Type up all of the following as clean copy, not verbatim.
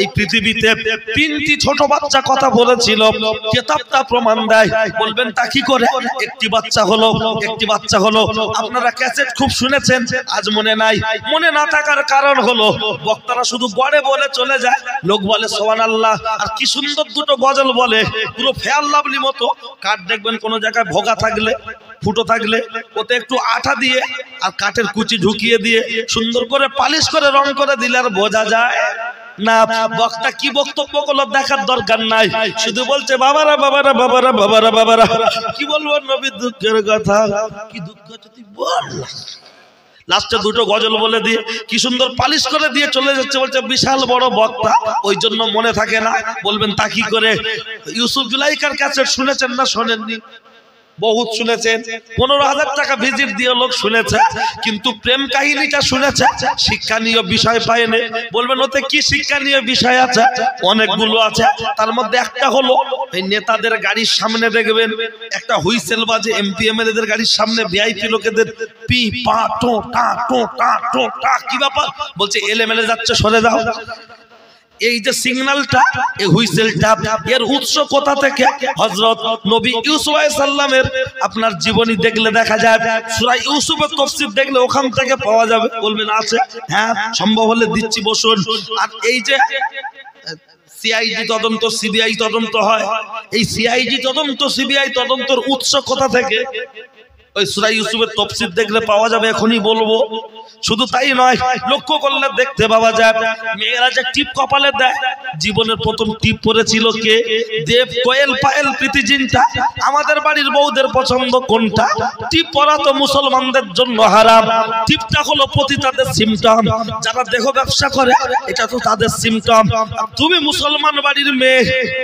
এই পৃথিবীতে তিনটি ছোট বাচ্চা কথা বলেছিল, কিতাবটা প্রমাণ দেয়। বলবেন তা কি করে? একটি বাচ্চা হলো আপনারা ক্যাসেট খুব শুনেছেন, আজ মনে নাই। মনে না থাকার কারণ হলো বক্তারা শুধু বলে বলে চলে যায়, লোক বলে সুবহানাল্লাহ, আর কি সুন্দর দুটো গজল বলে, পুরো ফেয়ার লাভলি মতো। কাঠ দেখবেন কোন জায়গায় ভোগা থাকলে, ফুটো থাকলে ওতে একটু আঠা দিয়ে আর কাঠের কুচি ঢুকিয়ে দিয়ে সুন্দর করে পালিশ করে রং করে দিলে আর বোঝা যায় না। বক্তা কি বক্তব্য করলো দেখার দরকার নাই, শুধু বলছে বাবারা বাবারা বাবারা বাবারা বাবারা। কি বলবো নবীর দুঃখের কথা, কি দুঃখ যদি বল। লাস্টে দুটো গজল বলে দিয়ে কি সুন্দর পালিশ করে দিয়ে চলে যাচ্ছে, বলছে বিশাল বড় বক্তা, ওই জন্য মনে থাকে না। বলবেন তা কি করে? ইউসুফ জুলাইকার কাছে শুনেছেন না শোনেননি? বহুত শুনেছেন, 15,000 টাকা ভিজিট দিয়ে লোক শুনেছে, কিন্তু প্রেম কাহিনীটা শুনেছে, শিক্ষণীয় বিষয় পায়নি। বলবেন ওতে কি শিক্ষণীয় বিষয় আছে? অনেকগুলো আছে। তার মধ্যে একটা হলো এই নেতাদের গাড়ির সামনে দেখবেন একটা হুইসেল বাজে, এমপি এমএলএদের গাড়ির সামনে ভিআইপি লোকেদের পি পা টো টা টো টা টো টা। কি ব্যাপার? বলছে এলএমএলএ যাচ্ছে সরে যাও। এই যে সিগন্যালটা, এই হুইসেলটা, এর উৎস কোথা থেকে? হযরত নবী ইউসুফ আলাইহিস সালামের আপনার জীবনী দেখলে দেখা যায়, সূরা ইউসুফের তাফসীর দেখলে ওখান থেকে পাওয়া যাবে। বলবেন আছে? হ্যাঁ, সম্ভব হলে দিচ্ছি, বসুন। আর এই যে সিআইডি তদন্ত, সিবিআই তদন্ত হয়, এই সিআইডি তদন্ত, সিবিআই তদন্তের উৎস কোথা থেকে? ওই সূরা ইউসুফের তাফসীর দেখলে পাওয়া যাবে, এখনই বলবো। শুধু তাই নয়, লক্ষ্য করলে দেখতে পাওয়া যায় মেয়েরা যে টিপ কপালে দেয়, জীবনের প্রথম টিপ পড়েছিল কে? দেব কোয়েল পায়েল প্রীতি জিনটা। আমাদের বাড়ির বউদের পছন্দ কোনটা? টিপ পরা তো মুসলমানদের জন্য হারাম। টিপটা হলো পতিতাদের সিম্পটম, যারা দেহ ব্যবসা করে এটা তো তাদের সিম্পটম। তুমি মুসলমান বাড়ির মেয়ে,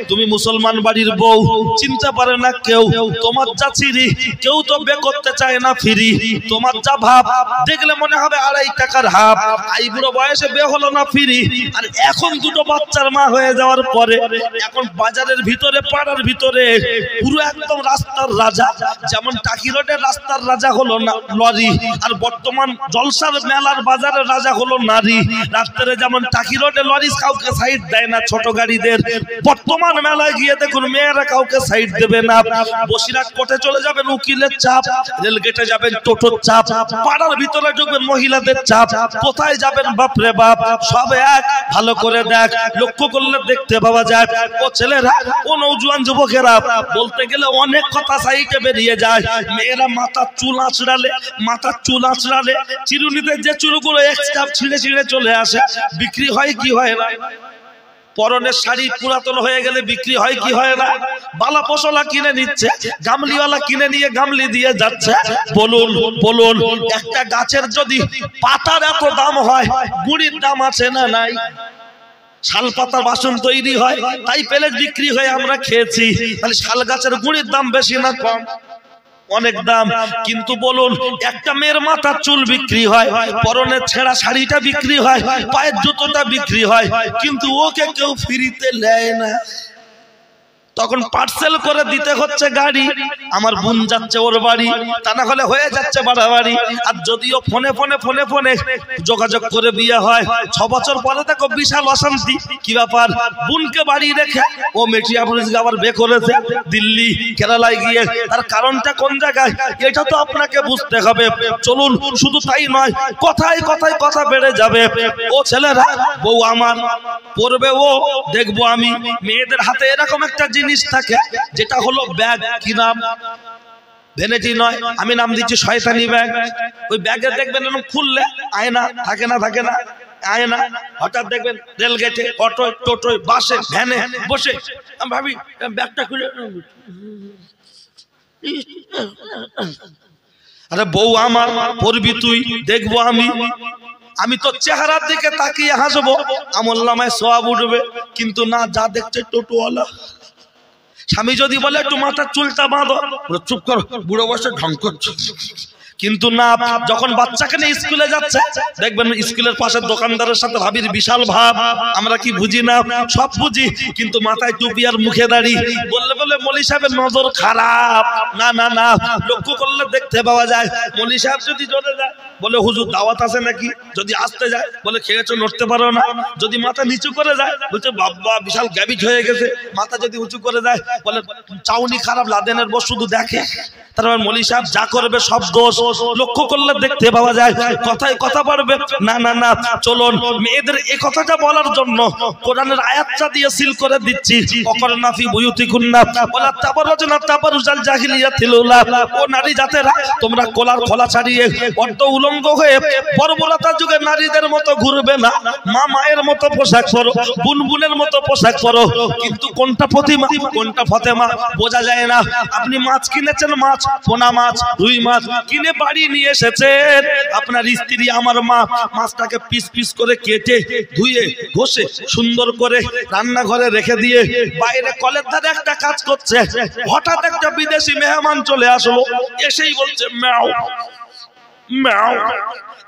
তুমি মুসলমান বাড়ির বউ, চিনতে পারে না কেউ তোমার যা চিরি, কেউ তো বে করতে চায় না ফিরি। তোমার যা ভাব দেখলে মনে হবে 2.5 টাকার হাফ। এই বুড়ো বয়সে বে হলো না ফিরি। আর এখন দুটো বাচ্চার মা হয়ে যাওয়ার পরে এখন বাজারের ভিতরে, পাড়ার ভিতরে পুরো একদম রাস্তার রাজা। যেমন টাকি রোডের রাস্তার রাজা হলো না লরি, আর বর্তমান জলসার মেলার বাজারের রাজা হলো নারী। রাস্তায় যেমন টাকি রোডে লরি কাউকে সাইড দেয় না ছোট গাড়িদের, বর্তমান মেলায় গিয়ে দেখুন মেয়েরা কাউকে সাইড দেবে না। বসিরহাট কোর্টে চলে যাবেন উকিলের চাপ, রেলগেটে যাবেন টোটোর চাপ, পাড়ার ভিতরে ঢুকবেন মহিলাদের চাপ, কোথায় যাবেন বাপরে বাপ, সব এক। ভালো করে দেখ, লক্ষ্য করলে দেখতে পাওয়া যায় ও ছেলেরা, ও নওজোয়ান যুবকেরা বলতে গেলে অনেক কথা সাইডে বেরিয়ে যায়। মেয়েরা মাথার চুল আঁচড়ালে চিরুনিতে যে চুলগুলো এক্সট্রা ছিঁড়ে ছিঁড়ে চলে আসে, বিক্রি হয় কি হয় না? পরনের শাড়ি পুরাতন হয়ে গেলে বিক্রি হয় কি হয় না? বালা পশলা কিনে নিচ্ছে, গামলিওয়ালা কিনে নিয়ে গামলি দিয়ে যাচ্ছে। বলুন একটা গাছের যদি পাতার এত দাম হয়, গুড়ির দাম আছে না নাই? শাল পাতার বাসন তৈরি হয়, তাই পেলে বিক্রি হয়, আমরা খেয়েছি। তাহলে শাল গাছের গুড়ির দাম বেশি না কম? অনেক দাম। কিন্তু বলুন একটা মেয়ের মাথার চুল বিক্রি হয়, পরনের ছেঁড়া শাড়িটা বিক্রি হয়, পায়ের জুতোটা বিক্রি হয়, কিন্তু ওকে কেউ ফ্রিতে নেয় না। তখন পার্সেল করে দিতে হচ্ছে গাড়ি। আমার বোন যাচ্ছে ওর বাড়ি, তা না হলে হয়ে যাচ্ছে বাড়াবাড়ি। আর যদিও ফোনে যোগাযোগ করে বিয়ে হয়, 6 বছর পরে দেখো বিশাল অশান্তি। কি ব্যাপার? বোনকে বাড়ি রেখে ও মেটিয়াপুলিশ আবার বে করেছে দিল্লি কেরালায় গিয়ে। তার কারণটা কোন জায়গায়? এটা তো আপনাকে বুঝতে হবে। চলুন, শুধু তাই নয়, কথায় কথা বেড়ে যাবে। ও ছেলেরা, বউ আমার পড়বে ও, দেখবো আমি। মেয়েদের হাতে এরকম একটা জিনিস থাকে যেটা হলো ব্যাগ। কি নাম? ভ্যানিটি নয়, আমি নাম দিচ্ছি শয়তানি ব্যাগ। ওই ব্যাগে দেখবেন এরকম খুললে আয়না থাকে না আয়না। হঠাৎ দেখবেন রেলগেটে, অটো, টোটো, বাসে, ভ্যানে বসে আমি ভাবি ব্যাগটা খুলে, আরে বউ আমার পড়বি তুই, দেখবো আমি তো চেহারার দিকে তাকিয়ে হাসবো, আমল নামায় সওয়াব উঠবে। কিন্তু না, যা দেখছে টোটোওয়ালা। স্বামী যদি বলে একটু মাথার চুলটা বাঁধো, চুপ করো, বুড়ো বয়সে ঢং করছো। কিন্তু না, যখন বাচ্চাকে নিয়ে স্কুলে যাচ্ছে দেখবেন স্কুলের পাশের দোকানদারের সাথে ভাবির বিশাল ভাব। আমরা কি বুঝি না? সব বুঝি, কিন্তু মাথায় টুপি আর মুখে দাড়ি। বললে বলে মৌলী সাহেবের নজর খারাপ। না না না, লক্ষ্য করলে দেখতে পাওয়া যায় মৌলী সাহেব যদি জোরে যায় বলে হুজুর দাওয়াত আছে নাকি, যদি আসতে যায় বলে খেয়েছো নড়তে পারো না, যদি মাথা নিচু করে যায় বলছে বাবা বিশাল গ্যাবিট হয়ে গেছে, মাথা যদি উঁচু করে যায় বলে চাউনি খারাপ, লাদেনের বস শুধু দেখে। তারপর মৌলী সাহেব যা করবে সব দোষ। লক্ষ্য করলে দেখতে পাওয়া যায় কথায় কথা পারবে না। না না, চলুন মেয়েদের এই কথাটা বলার জন্য কোরআনের আয়াতটা দিয়ে সিল করে দিচ্ছি। অকরনা ফি বুয়ুতিকুন্না ওয়ালা তাবাররুজনা তাবাররুজাল জাহিলিয়াতিল উলা। ও নারী জাতেরা, তোমরা কোলার খোলা ছাড়িয়ে অর্ধ উলঙ্গ হয়ে বর্বরতা যুগে নারীদের মতো ঘুরবে না। মা মায়ের মতো পোশাক পরো, বুনবুনের মতো পোশাক পরো, কিন্তু কোনটা প্রতিমা কোনটা ফতেমা বোঝা যায় না। আপনি মাছ কিনেছেন, মাছ পোনা মাছ রুই মাছ কিনে বাড়ি নিয়ে এসেছেন, আপনার স্ত্রী আমার মা মাছটাকে পিস পিস করে কেটে ধুয়ে ঘষে সুন্দর করে রান্নাঘরে রেখে দিয়ে বাইরে কলের ধারে একটা কাজ করছে। হঠাৎ একটা বিদেশি মেহমান চলে আসলো, এসেই বলছে ম্যাও ম্যাও।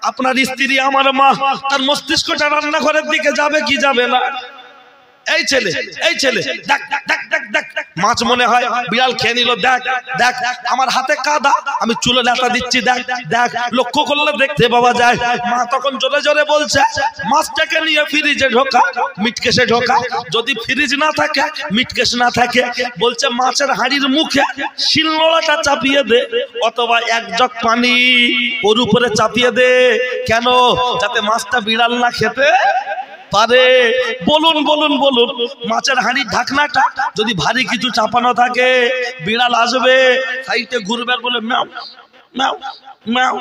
আপনার স্ত্রী আমার মা তার মস্তিষ্কটা রান্নাঘরের দিকে যাবে কি যাবে না? এই ছেলে দেখ দেখ দেখ দেখ, মাছ মনে হয় বিড়াল খেয়ে নিল, দেখ দেখ আমার হাতে কাদা, আমি চুলে লেটা দিচ্ছি, দেখ দেখ। লক্ষ্য করলে দেখতে পাওয়া যায় মা তখন জোরে জোরে বলছে মাছটাকে নিয়ে ফ্রিজে ঢোকা, মিটকেশে ঢোকা। যদি ফ্রিজ না থাকে মিটকেশ না থাকে বলছে মাছের হাঁড়ির মুখে শিলনোড়াটা চাপিয়ে দে, অথবা এক জগ পানি ওর উপরে চাপিয়ে দে। কেন? যাতে মাছটা বিড়াল না খেতে পারে। বলুন বলুন বলুন, মাছের হাঁড়ির ঢাকনাটা যদি ভারী কিছু চাপানো থাকে বিড়াল আসবে, সাইডে ঘুরবে বলে ম্যাও ম্যাও ম্যাও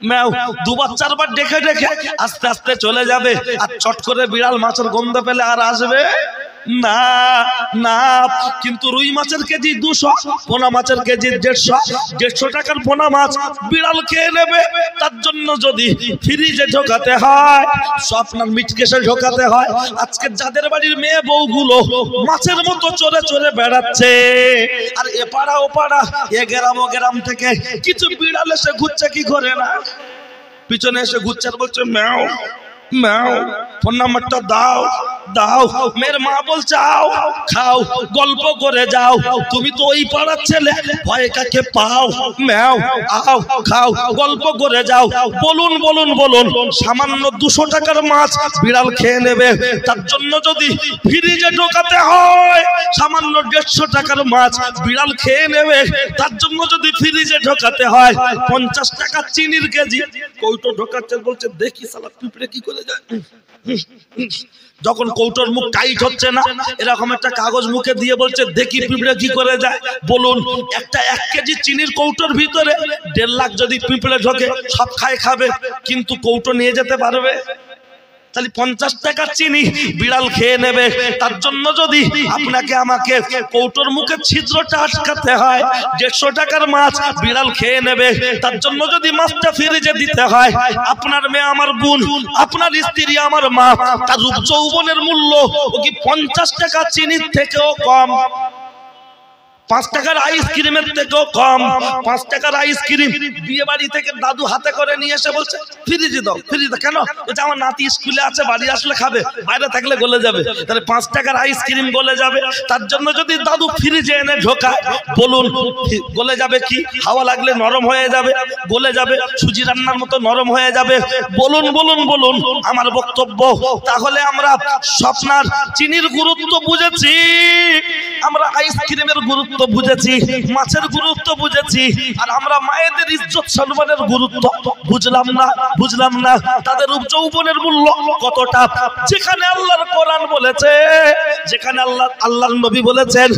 ম্যাও, দুবার চারবার ডেকে ডেকে আস্তে আস্তে চলে যাবে। আর চট করে বিড়াল মাছের গন্ধ পেলে আর আসবে না না। কিন্তু রুই মাছের কেজি 200, পোনা মাছের কেজি 150 টাকার পোনা মাছ বিড়াল খেয়ে নেবে। তার জন্য যদি ফ্রিজে ঢোকাতে হয়, আপনার মিটকেশে ঢোকাতে হয়। আজকে যাদের বাড়ির মেয়ে বউগুলো মাছের মতো চড়ে চড়ে বেড়াচ্ছে, আর এপাড়া ওপাড়া এ গ্রাম ও গ্রাম থেকে কিছু বিড়াল এসে ঘুরছে, কি করে না পিছনে এসে ঘুরছে আর বলছে ম্যাও ম্যাও, ফোন নাম্বারটা দাও দাও। মেয়ের মা বলছে আও খাও, গল্প করে যাও, তুমি তো ওই পাড়ার ছেলে, ভয় কাকে পাও? ম্যাও আও খাও, গল্প করে যাও। বলুন বলুন বলুন, সামান্য 200 টাকার মাছ বিড়াল খেয়ে নেবে। তার জন্য যদি ফ্রিজে ঢোকাতে হয়, সামান্য 150 টাকার মাছ বিড়াল খেয়ে নেবে। তার জন্য যদি ফ্রিজে ঢোকাতে হয় 50 টাকা চিনির কেজি কৌটো ঢোকাচ্ছে, বলছে দেখি শালা পিঁপড়ে কি করে যায়। যখন কৌটোর মুখ টাইট হচ্ছে না, এরকম একটা কাগজ মুখে দিয়ে বলছে দেখি পিঁপড়ে কি করে যায়। বলুন একটা 1 কেজি চিনির কৌটোর ভিতরে 1.5 লাখ যদি পিঁপড়ে ঢোকে, সব খাবে, কিন্তু কৌটো নিয়ে যেতে পারবে? তাহলে 50 টাকা চিনি বিড়াল খেয়ে নেবে। তার জন্য যদি আপনাকে আমাকে কৌটোর মুখে ছিদ্রটা আটকাতে হয়, 150 টাকার মাছ বিড়াল খেয়ে নেবে। তার জন্য যদি মাছটা ফ্রিজে দিতে হয়, আপনার মেয়ে আমার বোন, আপনার স্ত্রী আমার মা, তার রূপ যৌবনের মূল্য ও কি 50 টাকা চিনির থেকেও কম? 5 টাকার আইসক্রিমের থেকেও কম। 5 টাকার আইসক্রিম বিয়ে বাড়ি থেকে দাদু হাতে করে নিয়ে এসে বলছে ফ্রিজে দাও, ফ্রিজে। কেন? বলছে আমার নাতি স্কুলে আছে, বাড়ি আসলে খাবে, বাইরে থাকলে গলে যাবে। তাহলে 5 টাকার আইসক্রিম গলে যাবে। তার জন্য যদি দাদু ফ্রিজে এনে ঢোকায়, বলুন গলে যাবে কি? হাওয়া লাগলে নরম হয়ে যাবে, গলে যাবে, সুজি রান্নার মতো নরম হয়ে যাবে। বলুন বলুন বলুন, আমার বক্তব্য তাহলে আমরা স্বপ্নার চিনির গুরুত্ব বুঝেছি, আমরা আইসক্রিমের গুরুত্ব বুঝেছি, মাছের গুরুত্ব বুঝেছি, আর আমরা মায়েদের ইজ্জত সম্মানের গুরুত্ব বুঝলাম না তাদের রূপ যৌবনের মূল্য কতটা। যেখানে আল্লাহর কোরআন বলেছে, যেখানে আল্লাহর নবী বলেছেন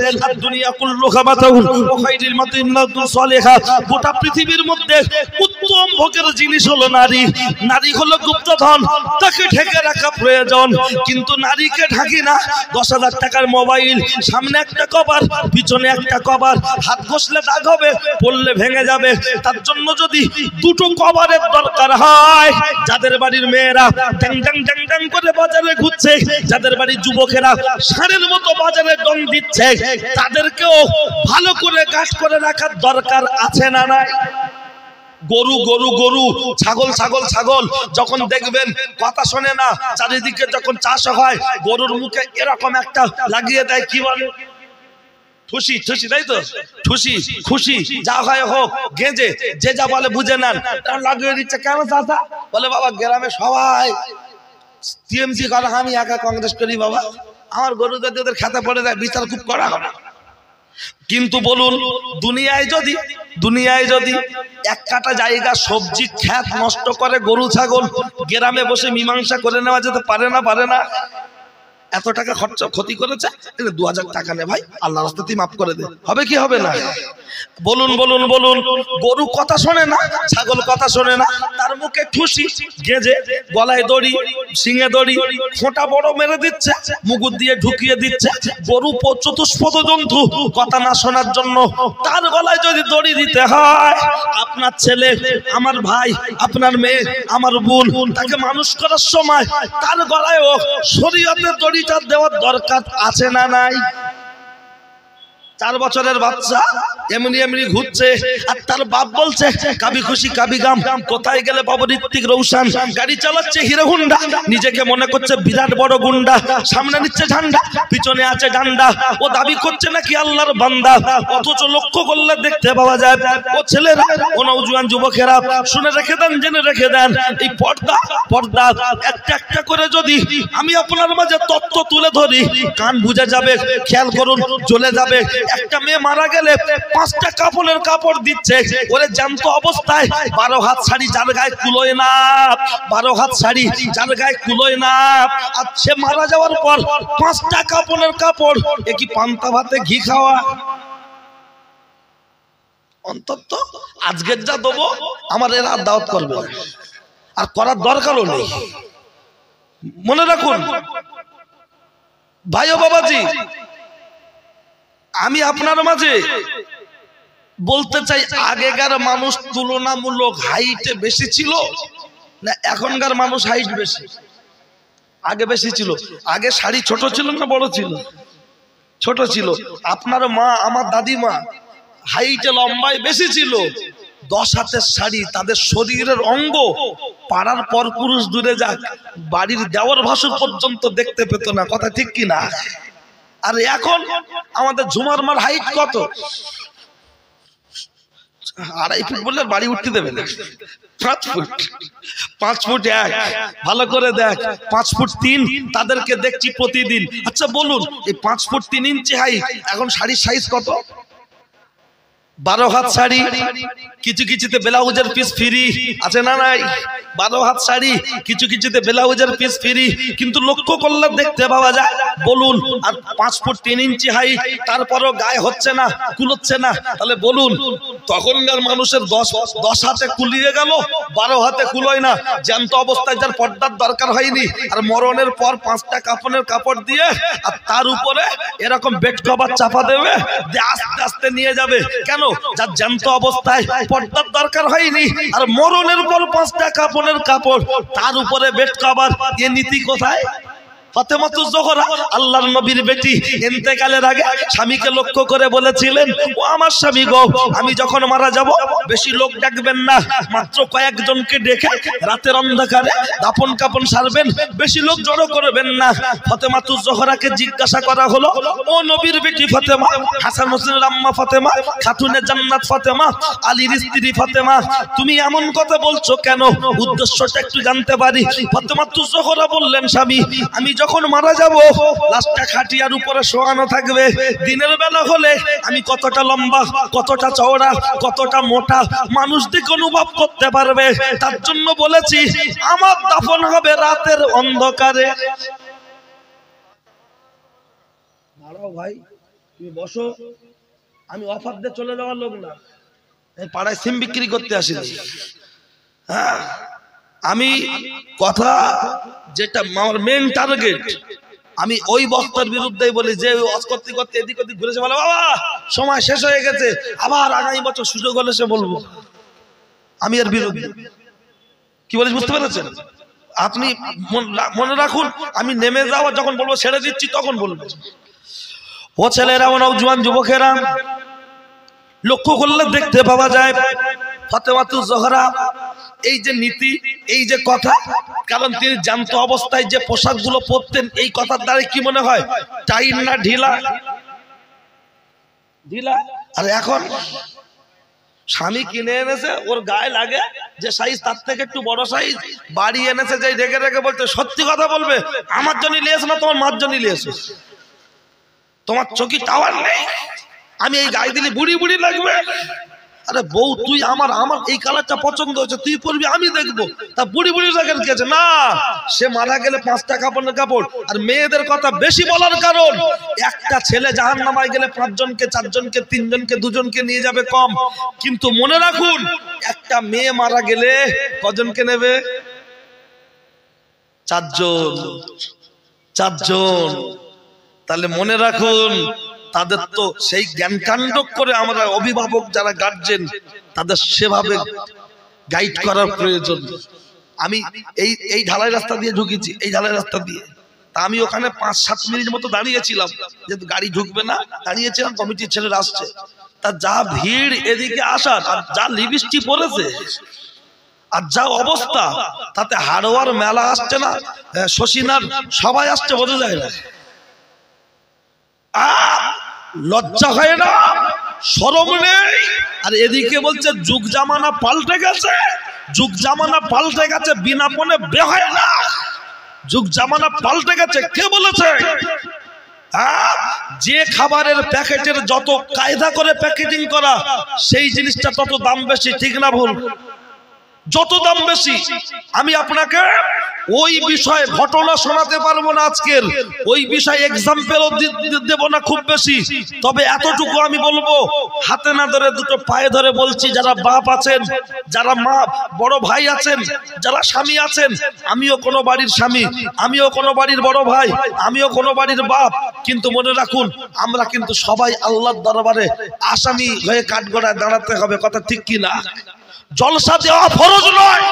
দুনিয়া কুল্লুহা মাতাউন ওয়া খায়রুল মাতিনাতু সালিহা, গোটা পৃথিবীর মধ্যে উত্তম ভোগের জিনিস হলো নারী। নারী হলো গুপ্তধন, তাকে ঢেকে রাখা প্রয়োজন। কিন্তু নারীকে ঢাকি না। 10,000 টাকার মোবাইল, সামনে একটা কভার, পিছনে একটা কভার, হাত ঘষলে দাগ হবে, পড়লে ভেঙে যাবে। তার জন্য যদি 2টো কভারের দরকার হয়, যাদের বাড়ির মেয়েরা ড্যাং ড্যাং ড্যাং ড্যাং করে বাজারে ঘুরছে, যাদের বাড়ির যুবকেরা ষাঁড়ের মতো বাজারে ডং দিচ্ছে, তাদেরকেও ভালো করে গাছ করে রাখার দরকার আছে না নাই? গরু গরু গরু, ছাগল ছাগল ছাগল, যখন দেখবেন কথা শোনে না, চারিদিকে যখন চাষ হয়, গরুর মুখে এরকম একটা লাগিয়ে দেয়, কি বলে খুশি খুশি তাই তো, খুশি খুশি যা হয় হোক, গেঁজে যে যা বলে বুঝে নেন, লাগিয়ে দিচ্ছে। কেন চাচা? বলে বাবা গ্রামে সবাই টিএমসি করে, আমি একা কংগ্রেস করি বাবা, আমার গরু যদি ওদের খেতে পড়ে যায় বিচার খুব করা হবে। কিন্তু বলুন দুনিয়ায় যদি এক কাটা জায়গা সবজি ক্ষেত নষ্ট করে গরু ছাগল গ্রামে বসে মীমাংসা করে নেওয়া যেতে পারে না? এত টাকা খরচা ক্ষতি করেছে, 2000 টাকা নে ভাই, আল্লাহ রাস্তাতেই মাফ করে দে, হবে কি হবে না? বলুন গরু কথা শোনে না, ছাগল কথা শোনে না, তার মুখে খুশি, গেজে গলায় দড়ি, সিংহে দড়ি, ফোঁটা বড় মেরে দিচ্ছে, মুগুর দিয়ে ঢুকিয়ে দিচ্ছে। গরু চতুষ্পদ জন্তু, কথা না শোনার জন্য তার গলায় যদি দড়ি দিতে হয়, আপনার ছেলে, আমার ভাই, আপনার মেয়ে, আমার বোন, তাকে মানুষ করার সময় তার গলায় শরীয়তের দড়িটা দেওয়ার দরকার আছে না নাই? 4 বছরের বাচ্চা এমনি ঘুরছে, আর তার বাপ বলছে কাবি খুশি কাবি গাম, কোথায় গেলে বাবু ঋত্বিক রোশন, গাড়ি চালাচ্ছে হিরো হুন্ডা, নিজেকে মনে করছে বিরাট বড় গুন্ডা, সামনে নিচ্ছে ঝান্ডা, পিছনে আছে ডান্ডা, ও দাবি করছে নাকি আল্লাহর বান্দা। অথচ লক্ষ্য করলে দেখতে পাওয়া যায় ও ছেলেরা, ও নওজোয়ান যুবকেরা, শুনে রেখে দেন, জেনে রেখে দেন, এই পর্দা একটা করে যদি আমি আপনার মাঝে তত্ত্ব তুলে ধরি, কান বুঝে যাবে, খেয়াল করুন, জ্বলে যাবে। একটা মেয়ে মারা গেলে 5টা কাপড়ের কাপড় দিচ্ছে, ওরে জ্যান্ত অবস্থায় 12 হাত শাড়ি যার গায়ে কুলোয় না, 12 হাত শাড়ি যার গায়ে কুলোয় না, আর সে মারা যাওয়ার পর 5টা কাপড়ের কাপড়, এ কি পান্তা ভাতে ঘি খাওয়া? অন্তত আজকের যা দেবো আমার এরা দাওয়াত করবে, আর করার দরকারও নেই। মনে রাখুন ভাই ও বাবাজি, আমি আপনার মাঝে বলতে চাই, আগেকার মানুষ তুলনামূলক হাইটে বেশি ছিল না এখনকার মানুষ হাইট বেশি? আগে বেশি ছিল। আগে শাড়ি ছোট ছিল না বড় ছিল? ছোট ছিল। আপনার মা, আমার দাদিমা হাইটে লম্বায় বেশি ছিল। 10 হাতের শাড়ি, তাদের শরীরের অঙ্গ পাড়ার পর পুরুষ দূরে যাক, বাড়ির দেওয়ার ভাসুর পর্যন্ত দেখতে পেত না। কথা ঠিক কিনা? আর এখন আমাদের ঝুমার মার হাইট কত? 2.5 ফুট বললে বাড়ি উঠতে দেবে না। 5 ফুট, 5 ফুট 1, ভালো করে দেখ, 5 ফুট 3 তাদেরকে দেখছি প্রতিদিন। আচ্ছা বলুন, এই 5 ফুট 3 ইঞ্চি হাইট, এখন শাড়ির সাইজ কত? 12 হাত শাড়ি, কিছুতে ব্লাউজের পিস ফ্রি আছে না নাই? 12 হাত শাড়ি, কিছুতে ব্লাউজের পিস ফ্রি। কিন্তু লক্ষ্য করলে দেখতে পাওয়া যায়, বলুন, আর 5 ফুট 3 ইঞ্চি হাইট, তারপরও গায়ে হচ্ছে না, কুলোচ্ছে না। তাহলে বলুন, তখনকার মানুষের 10 হাতে কুলিয়ে গেল, 12 হাতে কুলোয় না, জ্যান্ত অবস্থায় যার পর্দার দরকার হয়নি, আর মরণের পর 5টা কাপড়ের কাপড় দিয়ে, আর তার উপরে এরকম বেড কভার চাপা দেবে, আস্তে আস্তে নিয়ে যাবে। কেন? যার জ্যান্ত অবস্থায় পর্দার দরকার হয়নি, আর মরণের পর 5টা কাপড়ের কাপড়, তার উপরে বেড কভার। এ নীতি কোথায়? ফাতেমাতুজ জোহরা, আল্লাহর নবীর বেটি, ইন্তেকালের আগে স্বামীকে লক্ষ্য করে বলেছিলেন, ও আমার স্বামী গো, আমি যখন মারা যাব বেশি লোক ডাকবেন না, মাত্র কয়েকজনকে ডেকে রাতের অন্ধকারে দাফন কাপন সারবেন, বেশি লোক জড়ো করবেন না। ফাতেমাতুজ জোহরাকে জিজ্ঞাসা করা হলো, ও নবীর বেটি ফাতেমা, হাসান হোসেনের আম্মা ফাতেমা, খাতুনে জান্নাত ফাতেমা, আলীর স্ত্রী ফাতেমা, তুমি এমন কথা বলছো কেন? উদ্দেশ্যটা একটু জানতে পারি? ফাতেমাতুজ জোহরা বললেন, স্বামী, আমি যখন মারা যাব লাশটা খাটিয়ার উপরে শোয়ানো থাকবে। দিনের বেলা হলে আমি কতটা লম্বা, কতটা চওড়া, কতটা মোটা মানুষ দেখে অনুভব করতে পারবে। তার জন্য বলেছি আমার দাফন হবে রাতের অন্ধকারে। দাঁড়াও ভাই, তুমি বসো, আমি অফার দিয়ে চলে যাওয়ার লোক না, পাড়ায় সিম বিক্রি করতে আসিনি। হ্যাঁ, আমি কথা যেটা আমার মেন টার্গেট, আমি ওই বক্তার বিরুদ্ধেই বলি যে করতে করতে এদিক ওদিক ঘুরেছে, বলে বাবা সময় শেষ হয়ে গেছে, আবার আগামী বছর সুযোগ হলে সে বলবো। আমি এর বিরুদ্ধে। কি বলিস বুঝতে পেরেছেন? আপনি মনে রাখুন, আমি নেমে যাওয়া যখন বলবো, ছেড়ে দিচ্ছি তখন বলবো। ও ছেলেরা, ও নওজোয়ান যুবকেরা, লক্ষ্য করলে দেখতে পাওয়া যায় ফাতেমাতুজ জোহরা এই যে নীতি, এই যে কথা, কারণ তিনি জ্যান্ত অবস্থায় যে পোশাকগুলো পরতেন, এই কথার দ্বারা কি মনে হয় টাইট না ঢিলা? দিলা। আর এখন স্বামী কিনে এনেছে, ওর গায়ে লাগে যে সাইজ তার থেকে একটু বড় সাইজ বাড়ি এনেছে, যে রেগে রেগে বলতে সত্যি কথা বলবে, আমার জন্য নিয়েছো না তোমার মার জন্য নিয়েছো? তোমার চোখে টাওয়ার নেই, আমি এই গায়ে দিলে বুড়ি বুড়ি লাগবে। আরে বউ তুই আমার এই কালারটা পছন্দ হয়েছে, তুই পরবি, আমি দেখবো, তা বুড়ি বুড়ি লাগার কি আছে? না, সে মারা গেলে 5টা কাপড়ের কাপড়। আর মেয়েদের কথা বেশি বলার কারণ, একটা ছেলে জাহান্নামে গেলে 5 জনকে 4 জনকে 3 জনকে 2 জনকে নিয়ে যাবে কম, কিন্তু মনে রাখুন একটা মেয়ে মারা গেলে কজনকে নেবে? 4 জন। 4 জন। তাহলে মনে রাখুন তাদের তো সেই জ্ঞান কাণ্ড করে আমরা অভিভাবক যারা গার্জেন তাদের সেভাবে গাইড করার প্রয়োজন। আমি এই ঢালাই রাস্তা দিয়ে ঢুকেছি, এই ঢালাই রাস্তা দিয়ে, তা আমি ওখানে 5-7 মিনিট মতো দাঁড়িয়েছিলাম, যেহেতু গাড়ি ঢুকবে না দাঁড়িয়েছিলাম, কমিটির ছেলেরা আসছে, তা যা ভিড় এদিকে আসার, আর যা লিপস্টি পড়েছে, আর যা অবস্থা, তাতে হাড়োয়ার মেলা আসছে না, শশীনার সবাই আসছে, বোঝা যায় না। লজ্জা হয় না, শরম নেই? আর এদিকে বলছে যুগ জামানা পাল্টে গেছে, যুগ জামানা পাল্টে গেছে, বিনা পণে বে হয় না, যুগ জামানা পাল্টে গেছে। কে বলেছে? যে খাবারের প্যাকেটের যত কায়দা করে প্যাকেটিং করা, সেই জিনিসটা তত দাম বেশি, ঠিক না ভুল? যত দাম বেশি। আমি আপনাকে ওই বিষয়ে ঘটনা শোনাতে পারবো না আজকের, ওই বিষয়ে এক্সাম্পলও দেব না খুব বেশি, তবে এতটুকু আমি বলবো, হাতে না ধরে দুটো পায়ে ধরে বলছি, যারা বাপ আছেন, যারা মা বড় ভাই আছেন, যারা স্বামী আছেন, আমিও কোনো বাড়ির স্বামী, আমিও কোনো বাড়ির বড় ভাই, আমিও কোনো বাড়ির বাপ, কিন্তু মনে রাখুন আমরা কিন্তু সবাই আল্লাহর দরবারে আসামি হয়ে কাঠগড়ায় দাঁড়াতে হবে, কথা ঠিক কি না? জলসা দেওয়া ফরজ নয়,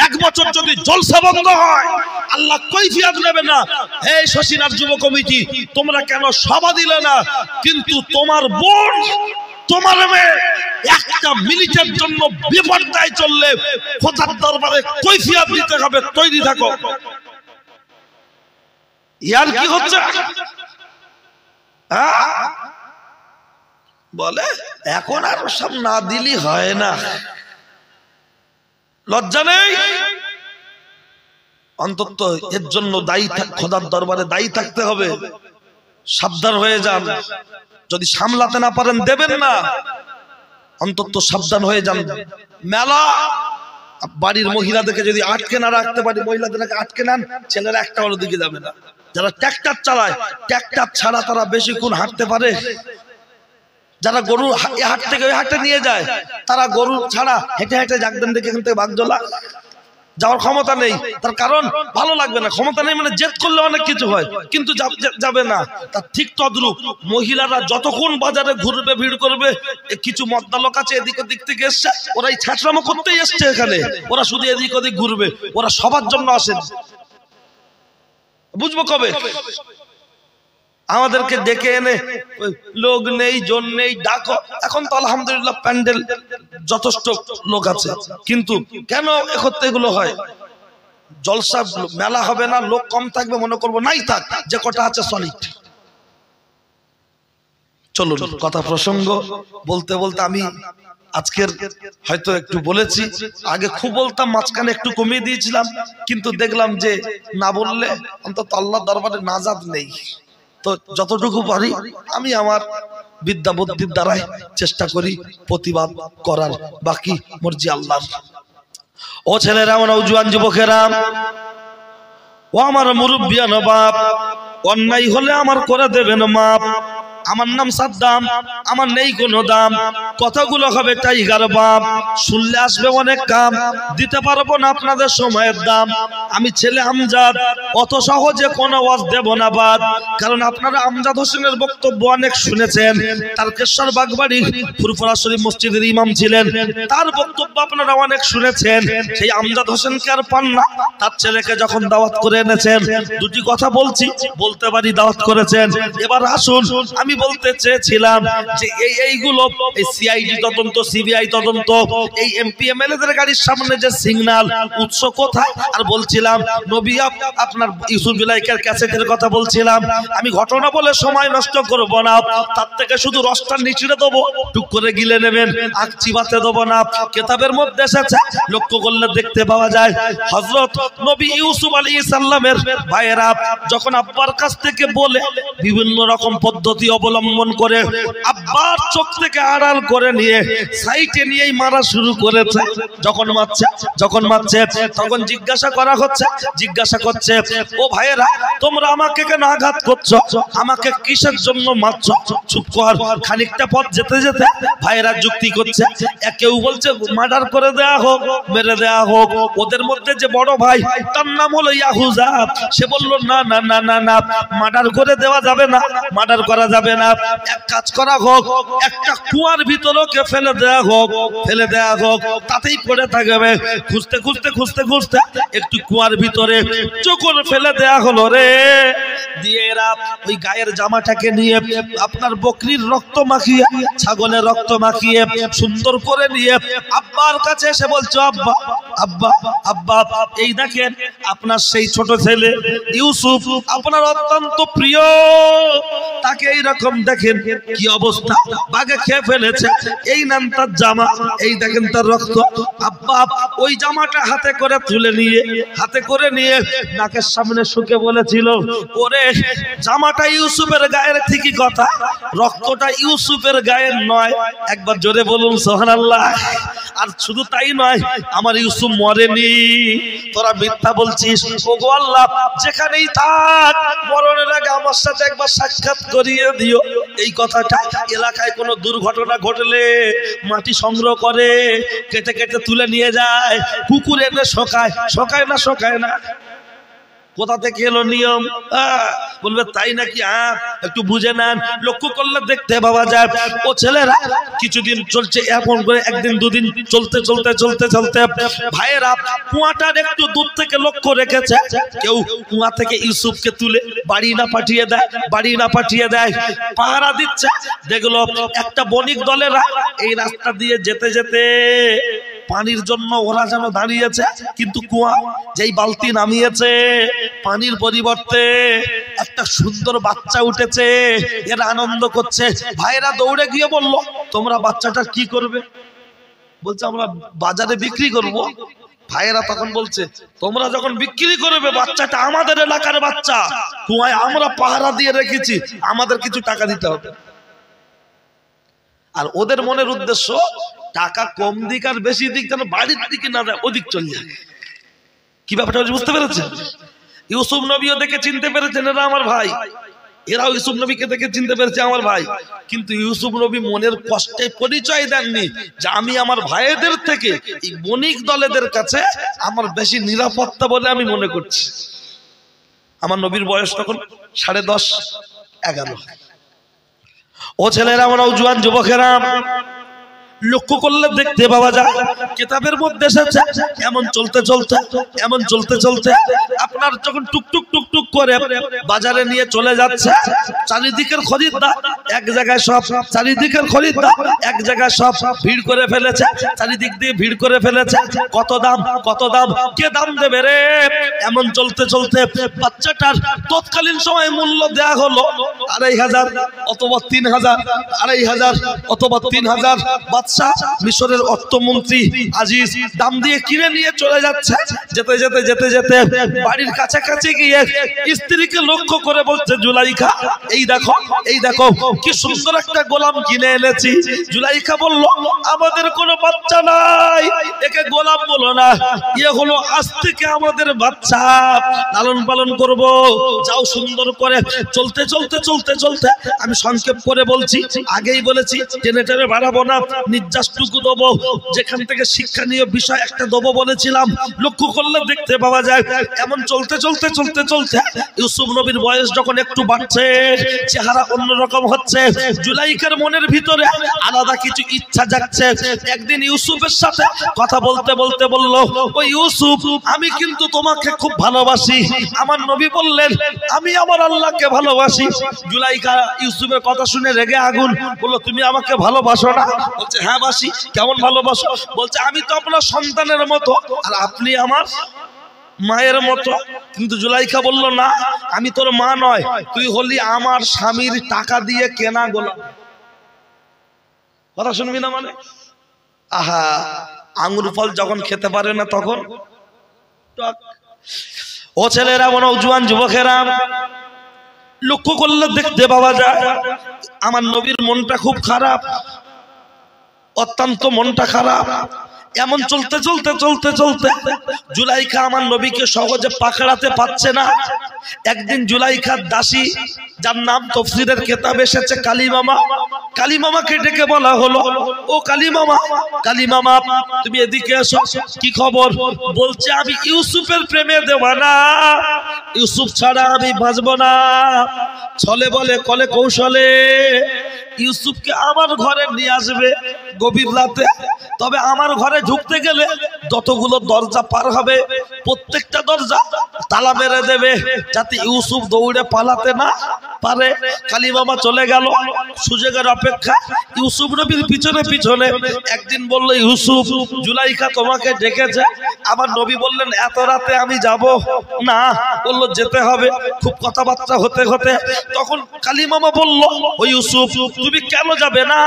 1 বছর যদি জলসা বন্ধ হয় আল্লাহ কৈফিয়ত নেবে না। এই শশীনার যুব কমিটি, তোমরা কেন সভা দিলে না? কিন্তু তোমার বোন, তোমার মেয়ে একটা মিনিটের জন্য বিপর্যয় চললে খোদার দরবারে কৈফিয়ত দিতে হবে, তৈরি থাকো। ইয়ার কি হচ্ছে? বলে এখন আর সব না দিলি হয় না, লজ্জা নেই? অন্তত এর জন্য দায়ী, খোদার দরবারে দায়ী থাকতে হবে। সাবধান হয়ে যান, যদি সামলাতে না পারেন দেবেন না, অন্তত সাবধান হয়ে যান। মেলা বাড়ির মহিলাদেরকে যদি আটকে না রাখতে পারি, মহিলাদেরকে আটকে নেন, ছেলেরা একটা হলো দিকে যাবে না। যারা ট্র্যাক্টর চালায়, ট্র্যাক্টর ছাড়া তারা বেশিক্ষণ হাঁটতে পারে? যারা গরু এ হাট থেকে ওই হাটে নিয়ে যায়, তারা গরু ছাড়া হেঁটে হেঁটে যাকবেন দেখে এখান থেকে বাগজোলা যাওয়ার ক্ষমতা নেই, তার কারণ ভালো লাগবে না, ক্ষমতা নেই, মানে জেদ করলে অনেক কিছু হয়, কিন্তু যাবে না। তার ঠিক তদ্রূপ মহিলারা যতক্ষণ বাজারে ঘুরবে, ভিড় করবে, কিছু মদ্দা লোক আছে এদিক ওদিক থেকে এসছে, ওরা এই ছ্যাঁচড়ামো করতেই এসছে এখানে, ওরা শুধু এদিক ওদিক ঘুরবে, ওরা সবার জন্য আসেন। বুঝবো কবে? আমাদেরকে ডেকে এনে লোক নেই, জন নেই, ডাকো। এখন তো আলহামদুলিল্লাহ প্যান্ডেল যথেষ্ট লোক আছে, কিন্তু কেন একত্রে এগুলো হয়? জলসা মেলা হবে না, লোক কম থাকবে, মনে করবো নাই থাক, যে কটা আছে সলিড। চলুন, কথা প্রসঙ্গ বলতে বলতে আমি আজকের হয়তো একটু বলেছি, আগে খুব বলতাম, মাঝখানে একটু কমিয়ে দিয়েছিলাম, কিন্তু দেখলাম যে না বললে অন্তত আল্লাহর দরবারে নাজাত নেই। তো যতটুকু পারি আমি আমার বিদ্যা বুদ্ধির দ্বারাই চেষ্টা করি প্রতিবাদ করার, বাকি মর্জি আল্লাহর। ও ছেলেরা, নওজোয়ান যুবকেরা, ও আমার মুরব্বিয়ান বাপ, অন্যায় হলে আমার করে দেবেন মাপ। আমার নাম সাদ্দাম, আমার নেই কোনো দাম, কথাগুলো হবে টাইগার বাপ, শুনলে আসবে অনেক কাম, দিতে পারবো না আপনাদের সময়ের দাম। আমি ছেলে আমজাদ, অত সহজে কোনো ওয়াজ দেব না বাদ, কারণ আপনারা আমজাদ হোসেনের বক্তব্য অনেক শুনেছেন। তারকেশ্বর বাগবাড়ি ফুরফুরা শরীফ মসজিদের ইমাম ছিলেন, তার বক্তব্য আপনারা অনেক শুনেছেন। সেই আমজাদ হোসেনকে আর পান না, তার ছেলেকে যখন দাওয়াত করে এনেছেন, দুটি কথা বলছি, বলতে পারি দাওয়াত করেছেন। এবার আসুন আমি বলতে চেয়েছিলাম যে এইগুলো এই সিআইডি তদন্ত, সিবিআই তদন্ত, এই এমপি এমএলএদের গাড়ির সামনে যে সিগন্যাল উৎস কোথায়? আর বলছিলাম নবী আপনার ইউসুফ জুলাইখার ক্যাসেটের কথা বলছিলাম। আমি ঘটনা বলে সময় নষ্ট করব না, তার থেকে শুধু রসটা নিচড়ে দেবো, টুক করে গিলে নেবেন, আগ চিবাতে দেবো না। কিতাবের মধ্যে এসেছে, লক্ষ্য করলে দেখতে পাওয়া যায় হযরত নবী ইউসুফ আলাইহিস সালামের ভাইয়েরা যখন আব্বার কাছ থেকে বলে বিভিন্ন রকম পদ্ধতি অবলম্বন করে আব্বার চোখ থেকে আড়াল করে নিয়ে সাইটে নিয়েই মারা শুরু করেছে। যখন মারছে তখন জিজ্ঞাসা করা হচ্ছে, জিজ্ঞাসা করছে, ও ভাইয়েরা তোমরা আমাকে কেন আঘাত করছো, আমাকে কিসের জন্য মারছো? চুপ কর। খানিকটা পথ যেতে যেতে ভাইয়েরা যুক্তি করছে, কেউ বলছে মার্ডার করে দেয়া হোক, মেরে দেয়া হোক। ওদের মধ্যে যে বড় ভাই তার নাম হলো ইয়াহুজা, সে বলল না না না না না, মার্ডার করে দেওয়া যাবে না, মার্ডার করা যাবে না। এক কাজ করা হোক, একটা কুয়ার ভিতরে কে ফেলে দেয়া হোক, ফেলে দেয়া হোক, তাতেই পড়ে থাকবে। খুঁজতে খুঁজতে খুঁজতে খুঁজতে একটু কুয়ার ভিতরে যখন ফেলে দেয়া হলো রে, দিয়ে এরা ওই গায়ের জামাটাকে নিয়ে আপনার বকরির রক্ত মাখিয়ে, ছাগলের রক্ত মাখিয়ে সুন্দর করে নিয়ে আব্বার কাছে এসে বলছো, আব্বা আব্বা আব্বা, এই দেখেন আপনার সেই ছোট ছেলে ইউসুফ, আপনার অত্যন্ত প্রিয়, তাকে এইরকম দেখেন কি অবস্থা, বাঘে খেয়ে ফেলেছে, এই নাম তার জামা, এই দেখেন তার রক্ত। আব্বা ওই জামাটা হাতে করে তুলে নিয়ে, হাতে করে নিয়ে নাকের সামনে শুকে বলেছিল, ওরে জামাটা ইউসুফের গায়ের, ঠিকই কথা, রক্তটা ইউসুফের গায়ের নয়। একবার জোরে বলুন সুবহানাল্লাহ। আর শুধু তাই নয়, আমার ইউসুফ মরেনি, তোরা মিথ্যা বলছিস। ওগো আল্লাহ, যেখানেই থাক মরণের আগে আমার সাথে একবার সাক্ষাৎ করিয়ে দিও। এই কথাটা এলাকায় কোনো দুর্ঘটনা ঘটলে মাটি সংগ্রহ করে কেটে কেটে তুলে নিয়ে যায়, কুকুর এনে শোকায়, শোকায় না শোকায় না? কোথা থেকে এলো নিয়ম? বলবে তাই নাকি? একটু বুঝে নেন। লক্ষ্য করলে দেখতে পাওয়া যায় ও ছেলেরা কিছুদিন চলছে এমন করে, একদিন দুদিন চলতে চলতে চলতে চলতে ভাইয়েরা কুয়াটার একটু দূর থেকে লক্ষ্য রেখেছে, কেউ কুয়া থেকে ইউসুফকে তুলে বাড়ি না পাঠিয়ে দেয়, বাড়ি না পাঠিয়ে দেয়, পাহারা দিচ্ছে। দেখলো একটা বণিক দলেরা এই রাস্তা দিয়ে যেতে যেতে পানির জন্য ওরা যেন দাঁড়িয়েছে, কিন্তু কুয়া যেই বালতি নামিয়েছে, পানির পরিবর্তে একটা সুন্দর বাচ্চা উঠেছে। এরা আনন্দ করছে। ভাইরা দৌড়ে গিয়ে বলল, তোমরা বাচ্চাটা কি করবে? বলছে আমরা বাজারে বিক্রি করব। ভাইয়েরা তখন বলছে, তোমরা যখন বিক্রি করবে, বাচ্চাটা আমাদের এলাকার বাচ্চা, কুয়ায় আমরা পাহারা দিয়ে রেখেছি, আমাদের কিছু টাকা দিতে হবে। আর ওদের মনের উদ্দেশ্য টাকা কম দিক আর বেশি দিক যেন বাড়ির দিকে না যায়, ওদিক চলে যায়। কি ব্যাপারটা বুঝতে পেরেছেন? ইউসুফ নবীও দেখে চিনতে পেরেছেন এরা আমার ভাই, এরাও ইউসুফ নবীকে দেখে চিনতে পেরেছে আমার ভাই। কিন্তু ইউসুফ নবী মনের কষ্টে পরিচয় দেননি যে আমি আমার ভাইদের থেকে এই বণিক দলেদের কাছে আমার বেশি নিরাপত্তা বলে আমি মনে করছি। আমার নবীর বয়স তখন 10.5-11। ও ছেলেরা, আমরা জওয়ান যুবকেরা, লক্ষ্য করলে দেখতে পাওয়া যায় কিতাবের মধ্যে এসেছে এমন চলতে চলতে, এমন চলতে চলতে আপনার যখন টুকটুক টুকটুক করে বাজারে নিয়ে চলে যাচ্ছে, চারিদিকের খরিদ্দার এক জায়গায় সব, চারিদিকের খরিদ্দার এক জায়গায় সব ভিড় করে ফেলেছে, চারিদিক দিয়ে ভিড় করে ফেলেছে। কত দাম, কত দাম, কে দাম দেবে রে? এমন চলতে চলতে বাচ্চাটার তৎকালীন সময় মূল্য দেয়া হলো 2500 অথবা 3000, 2500 অথবা 3000। মিশরের অর্থমন্ত্রী আজিজ দাম দিয়ে কিনে নিয়ে চলে যাচ্ছে। যেতে যেতে যেতে যেতে বাড়ির কাছাকাছি গিয়ে স্ত্রীকে লক্ষ্য করে বলছে, জুলাইখা এই দেখো, এই দেখো কি সুন্দর একটা গোলাম কিনে এনেছি। জুলাইখা বলল, আমাদের কোনো বাচ্চা নাই, একে গোলাম বলো না, ইয়ে হলো আজ থেকে আমাদের বাচ্চা, লালন পালন করব। যাও সুন্দর করে। চলতে চলতে চলতে চলতে, আমি সংক্ষেপ করে বলছি, আগেই বলেছি টেনে টেনে বাড়াবো না, নির্যাসটুকু দেবো, যেখান থেকে শিক্ষণীয় বিষয় একটা দেবো বলেছিলাম। লক্ষ্য করলে দেখতে পাওয়া যায় এমন চলতে চলতে চলতে চলতে ইউসুফ নবীর বয়স যখন একটু বাড়ছে, চেহারা অন্যরকম হচ্ছে, জুলাইখার মনের ভিতরে আলাদা কিছু ইচ্ছা জাগছে। একদিন ইউসুফের সাথে কথা বলতে বলতে বলল, ও ইউসুফ, আমি কিন্তু তোমাকে খুব ভালোবাসি। আমার নবী বললেন, আমি আমার আল্লাহকে ভালোবাসি। জুলাইখা ইউসুফের কথা শুনে রেগে আগুন, বলল, তুমি আমাকে ভালোবাসো না? বলছে, হ্যাঁ বাসি। কেমন ভালোবাসো? বলছে, আমি তো আপনার সন্তানের মতো আর আপনি আমার মায়ের মতো। কিন্তু জুলাইখা বলল, না, আমি তোর মা নয়, তুই হলি আমার স্বামীর টাকা দিয়ে কেনা গোলাম। কথা শুনবি না মানে? আহা, আঙ্গুর ফল যখন খেতে পারে না তখন ও ছেলেরা, নওজোয়ান যুবকেরা, লক্ষ্য করলে দেখতে পাওয়া যায় আমার নবীর মনটা খুব খারাপ, অত্যন্ত মনটা খারাপ। এমন চলতে চলতে চলতে চলতে জুলাইখা আমার নবীকে সহজে পাকড়াতে পারছে না। একদিন জুলাইখার দাসী, যার নাম তাফসীরের কিতাবে এসেছে কালিমামা, কালিমামাকে ডেকে বলা হলো, ও কালিমামা, কালিমামা, তুমি এদিকে এসো। কি খবর? বলছে, আমি ইউসুফের প্রেমে দেওয়ানা, ইউসুফ ছাড়া আমি বাঁচবো না। ছলে বলে কলে কৌশলে ইউসুফকে আমার ঘরে নিয়ে আসবে গভীর রাতে। তবে আমার ঘরে ঢুকতে গেলে যতগুলো দরজা পার হবে প্রত্যেকটা দরজা তালা মেরে দেবে, যাতে ইউসুফ দৌড়ে পালাতে না পারে। কালিমামা চলে গেল সুযোগের অপেক্ষা, ইউসুফ নবীর পিছনে পিছনে। একদিন বলল, ইউসুফ, জুলাইখা তোমাকে ডেকেছে। আমার নবী বললেন, এত রাতে আমি যাব না। বলল, যেতে হবে। খুব কথাবার্তা হতে হতে তখন কালিমামা বলল, ও ইউসুফ, তুমি কেন যাবে না?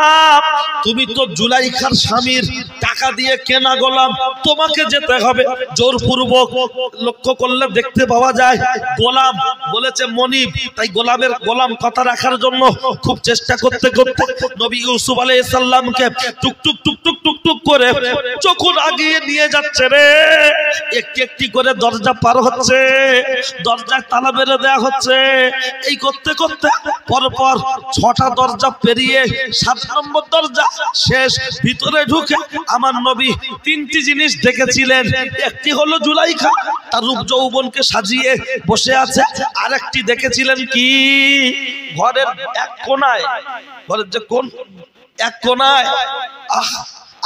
তুমি তো জুলাইখার স্বামীর টাকা দিয়ে কেনা গোলাম, তোমাকে যেতে হবে জোরপূর্বক। লক্ষ্য করলে দেখতে পাওয়া যায় গোলাম বলেছে মনিব, তাই গোলাম কথা রাখার জন্য খুব চেষ্টা করতে করতে নবী ইউসুফ আলাইহিস সালামকে টুকটুক টুকটুক টুকটুক করে যখন আগিয়ে নিয়ে যাচ্ছে রে, একটি একটি করে দরজা পার হচ্ছে, দরজায় তালা মেরে দেয়া হচ্ছে। এই করতে করতে পরপর 6টা দরজা পেরিয়ে 7 নম্বর দরজা শেষ। ভিতরে ঢুকে আমার নবী 3টি জিনিস দেখেছিলেন। একটি হলো জুলাইখা তার রূপ যৌবনকে সাজিয়ে বসে আছে। আরেকটি দেখেছিলেন কি, ঘরের এক কোণায়, ঘরের যে কোণ এক কোণায়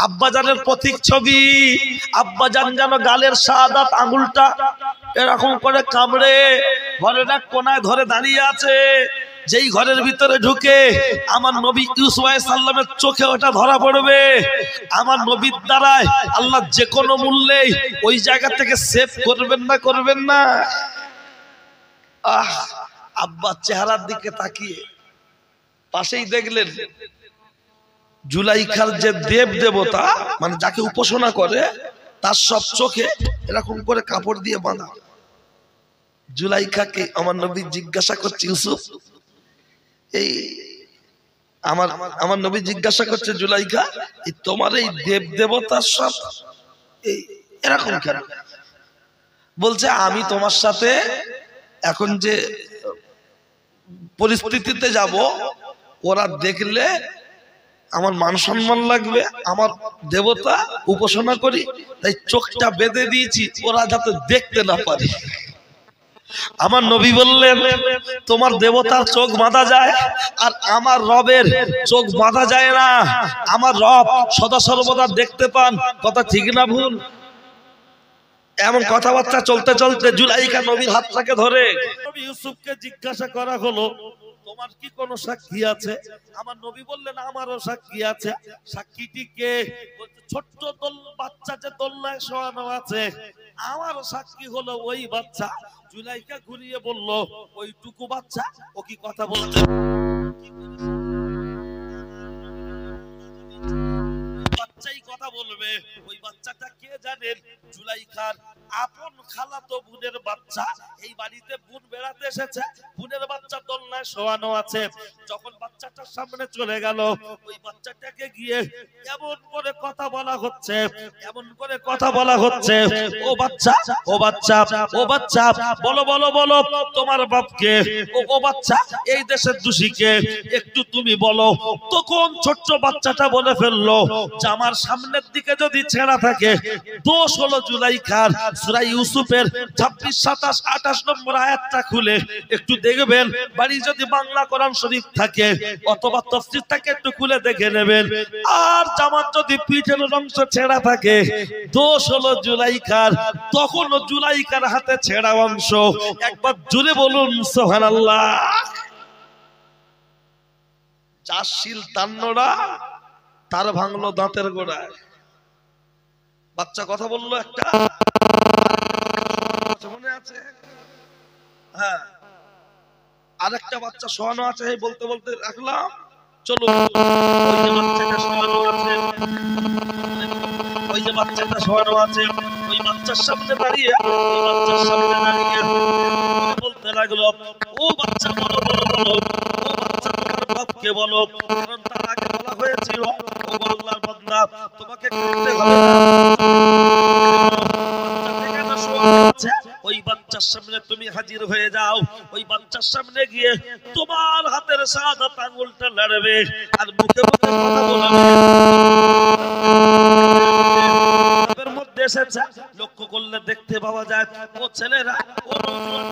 আব্বাজানের প্রতীক ছবি। আব্বাজান যেন গালের শাহাদাত আঙুলটা এরকম করে কামড়ে ঘরের এক কোণায় ধরে দাঁড়িয়ে আছে। যেই ঘরের ভিতরে ঢুকে আমার নবী ইউসুফ আলাইহিস সালামের চোখে ওটা ধরা পড়বে। আমার নবীর দ্বারায় আল্লাহ যে কোনো মূল্যে ওই জায়গা থেকে সেভ করবেন না, করবেন না। আব্বা চেহারার দিকে তাকিয়ে পাশেই দেখলেন জুলাইখার যে দেব দেবতা, মানে যাকে উপাসনা করে, তার সব চোখে এরকম করে কাপড় দিয়ে বাঁধা। জুলাইখাকে আমার নবী জিজ্ঞাসা করছে, ইউসুফ, এই আমার নবী জিজ্ঞাসা করছে, জুলাইখা, তোমার এই দেব দেবতার সব এরকম কেন? বলছে, আমি তোমার সাথে এখন যে পরিস্থিতিতে যাব, ওরা দেখলে আমার মান সম্মান লাগবে, আমার দেবতা উপাসনা করি, তাই চোখটা বেঁধে দিয়েছি ওরা যাতে দেখতে না পারে। আমার নবী বললেন, তোমার দেবতার চোখ বাঁধা যায় আর আমার রবের চোখ বাঁধা যায় না। আমার রব সদা সর্বদা দেখতে পান। কথা ঠিক না ভুল? এমন কথাবার্তা চলতে চলতে জুলাইখা নবীর হাতটাকে ধরে নবী ইউসুফকে জিজ্ঞাসা করা হলো, তোমার কি কোনো সাক্ষী আছে? আমার নবী বললেন, আমারও সাক্ষী আছে। সাক্ষীটি কে? বলতে, ছোট্ট বাচ্চা যে দোলনায় শোয়ানো আছে, আমার সাক্ষী হলো ওই বাচ্চা। জুলাইখা ঘুরিয়ে বলল, ওইটুকু বাচ্চা ও কি কথা বলতে? বাচ্চাই কথা বলবে, ওই বাচ্চাটা কে জানেন? জুলাইখার আপন খালাতো বোনের বাচ্চা। এই বাড়িতে বোন বেড়াতে এসেছে, বোনের বাচ্চা দোলনায় শোয়ানো আছে। যখন বাচ্চাটার সামনে চলে গেল, ওই বাচ্চাটাকে গিয়ে এমন করে কথা বলা হচ্ছে, এমন করে কথা বলা হচ্ছে, ও বাচ্চা, ও বাচ্চা, ও বাচ্চা, বলো বলো বলো তোমার বাপকে। ও বাচ্চা, এই দেশের দোষীকে একটু তুমি বলো। তখন ছোট্ট বাচ্চাটা বলে ফেললো যে আমার সামনের দিকে যদি ছেঁড়া থাকে, দোষ হলো জুলাইখার। সূরা ইউসুফের 26, 27, 28 নম্বর আয়াতটা খুলে একটু দেখবেন। বাড়ি যদি বাংলা কোরআন শরীফ থাকে অথবা তাফসীর থাকে একটু খুলে দেখে নেবেন। আর জামার যদি পিঠের অংশ ছেঁড়া থাকে, দোষ হলো জুলাইখার। তখন জুলাইখার হাতে ছেঁড়া অংশ। একবার জোরে বলুন সুবহানাল্লাহ। চাষশীল তান্নরা তার ভাঙলো দাঁতের গোড়ায়। বাচ্চা কথা বললো একটা, মনে আছে? হ্যাঁ, আরেকটা বাচ্চা শোয়ানো আছে, বলতে বলতে রাখলাম। চলো, ওই যে বাচ্চাটা শোয়ানো আছে, ওই যে বাচ্চাটা শোয়ানো আছে, ওই বাচ্চার সামনে দাঁড়িয়ে, ওই বাচ্চার সামনে দাঁড়িয়ে বলতে লাগলো, ও বাচ্চা বলো বলো বলো, ও বাচ্চা তোমার বাপকে বলো। কারণ তার আগে বলা হয়েছিল, ও আল্লাহর বান্দা তোমাকে করতে হবে না। ওই বাচ্চার সামনে তুমি হাজির হয়ে যাও। ওই বাচ্চার সামনে গিয়ে তোমার হাতের সাদা আঙুলটা লড়বে আর মুখে মুখে কথা বলবে। মধ্যে এসেছে, লক্ষ্য করলে দেখতে পাওয়া যায় ও ছেলেরা, ও নওজোয়ান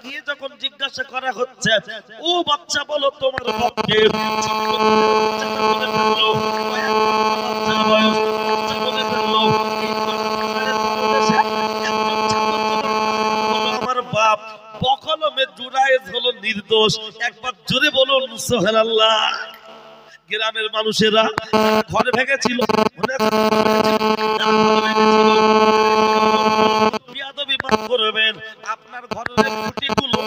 গিয়ে যখন জিজ্ঞাসা করা হচ্ছে, ও বাচ্চা বলো তোমার বাপকে, আমার বাপ বকলমে জুরায়েজ হলো নির্দোষ। একবার জোরে বলুন সুবহানাল্লাহ। গ্রামের মানুষেরা ঘরে ভেঙেছিল, বিয়াদবি মাফ করবেন। আপনার ঘরের খুঁটিগুলো,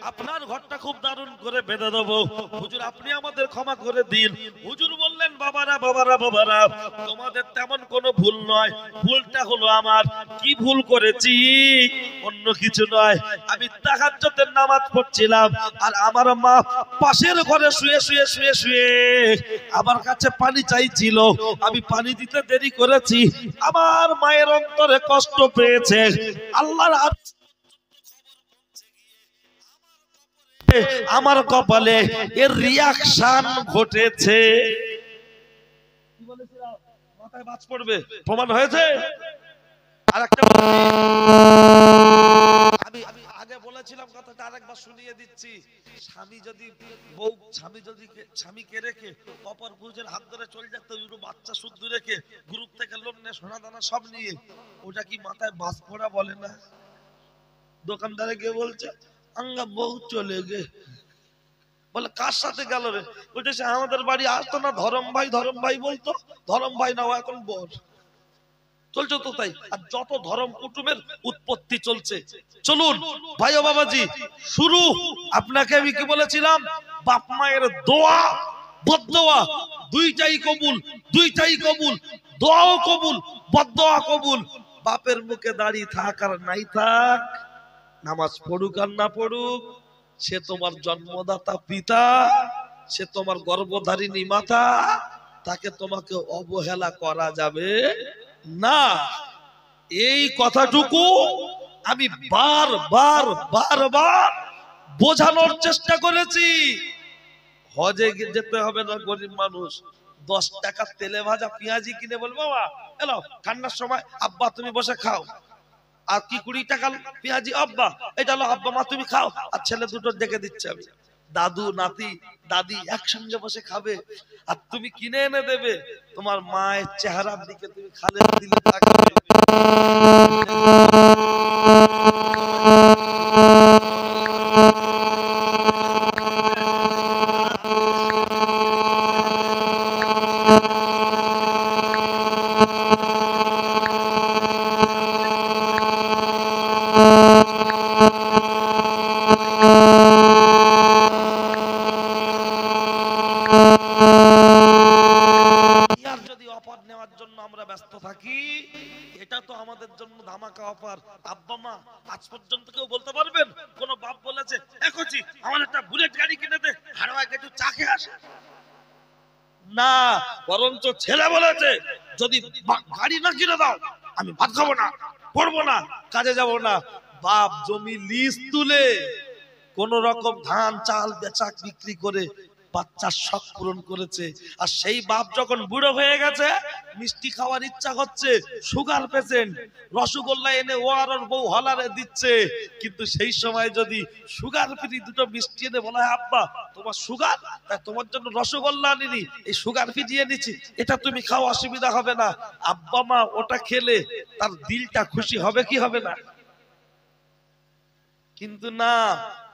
আপনার ঘরটা খুব দারুণ করে বেঁধে দেবো, হুজুর আপনি আমাদের ক্ষমা করে দিন। হুজুর বললেন, বাবারা বাবারা বাবারা, তোমাদের তেমন কোনো ভুল নয়, ভুলটা হলো আমার। কি ভুল করেছি? অন্য কিছু নয়, আমি তাহাজ্জুদের নামাজ পড়ছিলাম আর আমার মা পাশের ঘরে শুয়ে শুয়ে শুয়ে শুয়ে আমার কাছে পানি চাইছিল। আমি পানি দিতে দেরি করেছি, আমার মায়ের অন্তরে কষ্ট পেয়েছে। আল্লাহর আমার কপালে এর রিয়াকশন ঘটেছে। কি বলেছিলাম? মাথায় বাজ পড়বে, প্রমাণ হয়েছে। আরেকটা আমি আগে বলেছিলাম কথাটা, আরেকবার শুনিয়ে দিচ্ছি। স্বামী যদি স্বামীকে রেখে অপর পুরুষের হাত ধরে চলে যেত, বাচ্চা শুদ্ধ রেখে গ্রুপ থেকে লোন নিয়ে সোনা দানা সব নিয়ে, ওটা কি মাথায় বাজ পড়া বলে না? দোকানদারে গিয়ে বলছে, আঙ্গা বউ চলে গে। বলে কার সাথে গেল রে? বলছে আমাদের বাড়ি আসতো না, ধরম ভাই বলতো, ধরম ভাই নাও এখন বর। চলছে তো তাই। আর যত ধর্ম কুটুমের উৎপত্তি চলছে। চলুন ভাই ও বাবাজি, শুরু। আপনাকে আমি কি বলেছিলাম? বাপ মায়ের দোয়া বদদোয়া দুইটাই কবুল, দুইটাই কবুল। দোয়াও কবুল, বদদোয়া কবুল। বাপের মুখে দাঁড়িয়ে থাক আর নাই থাক, নামাজ পড়ুক আর না পড়ুক, সে তোমার জন্মদাতা পিতা, সে তোমার গর্ভধারিণী মাতা, তাকে তোমাকে অবহেলা করা যাবে না। এই কথাটুকু আমি বারবার বোঝানোর চেষ্টা করেছি। হজে যেতে হবে না গরিব মানুষ, 10 টাকা তেলে ভাজা পেঁয়াজি কিনে বলবো, বাবা এলো ঠান্ডার সময় আব্বা তুমি বসে খাও। আর কি 20 টাকা পেঁয়াজি, আব্বা এটা হলো আব্বা মা তুমি খাও। আর ছেলে দুটো ডেকে দিচ্ছে, আমি দাদু নাতি দাদি একসঙ্গে বসে খাবে, আর তুমি কিনে এনে দেবে। তোমার মায়ের চেহারার দিকে তুমি খালে দিলে তাকাবে। পাকা অপার আব্বা মা আজ পর্যন্ত কেউ বলতে পারবেন কোন বাপ বলেছে এখনই আমার একটা বুলেট গাড়ি কিনে দে হারওয়ায় একটু চা খেয়ে আসে? না, বরঞ্চ ছেলে বলেছে যদি গাড়ি না কিনে দাও আমি ভাত খাবো না, পড়বো না, কাজে যাব না। বাপ জমি লিজ তুলে কোন রকম ধান চাল বেচা বিক্রি করে বাচ্চার শখ পূরণ করেছে। আর সেই বাপ যখন বুড়ো হয়ে গেছে, মিষ্টি খাওয়ার ইচ্ছা হচ্ছে, সুগার পেশেন্ট, রসগোল্লা এনে ও আর ওর বউ হলারে দিচ্ছে, কিন্তু সেই সময় যদি সুগার ফ্রি দুটো মিষ্টি এনে বলা হয় আব্বা তোমার সুগার, তাই তোমার জন্য রসগোল্লা আনিনি, এই সুগার ফ্রি দিয়ে নিচ্ছি, এটা তুমি খাও, অসুবিধা হবে না। আব্বা মা ওটা খেলে তার দিলটা খুশি হবে কি হবে না? কিন্তু না,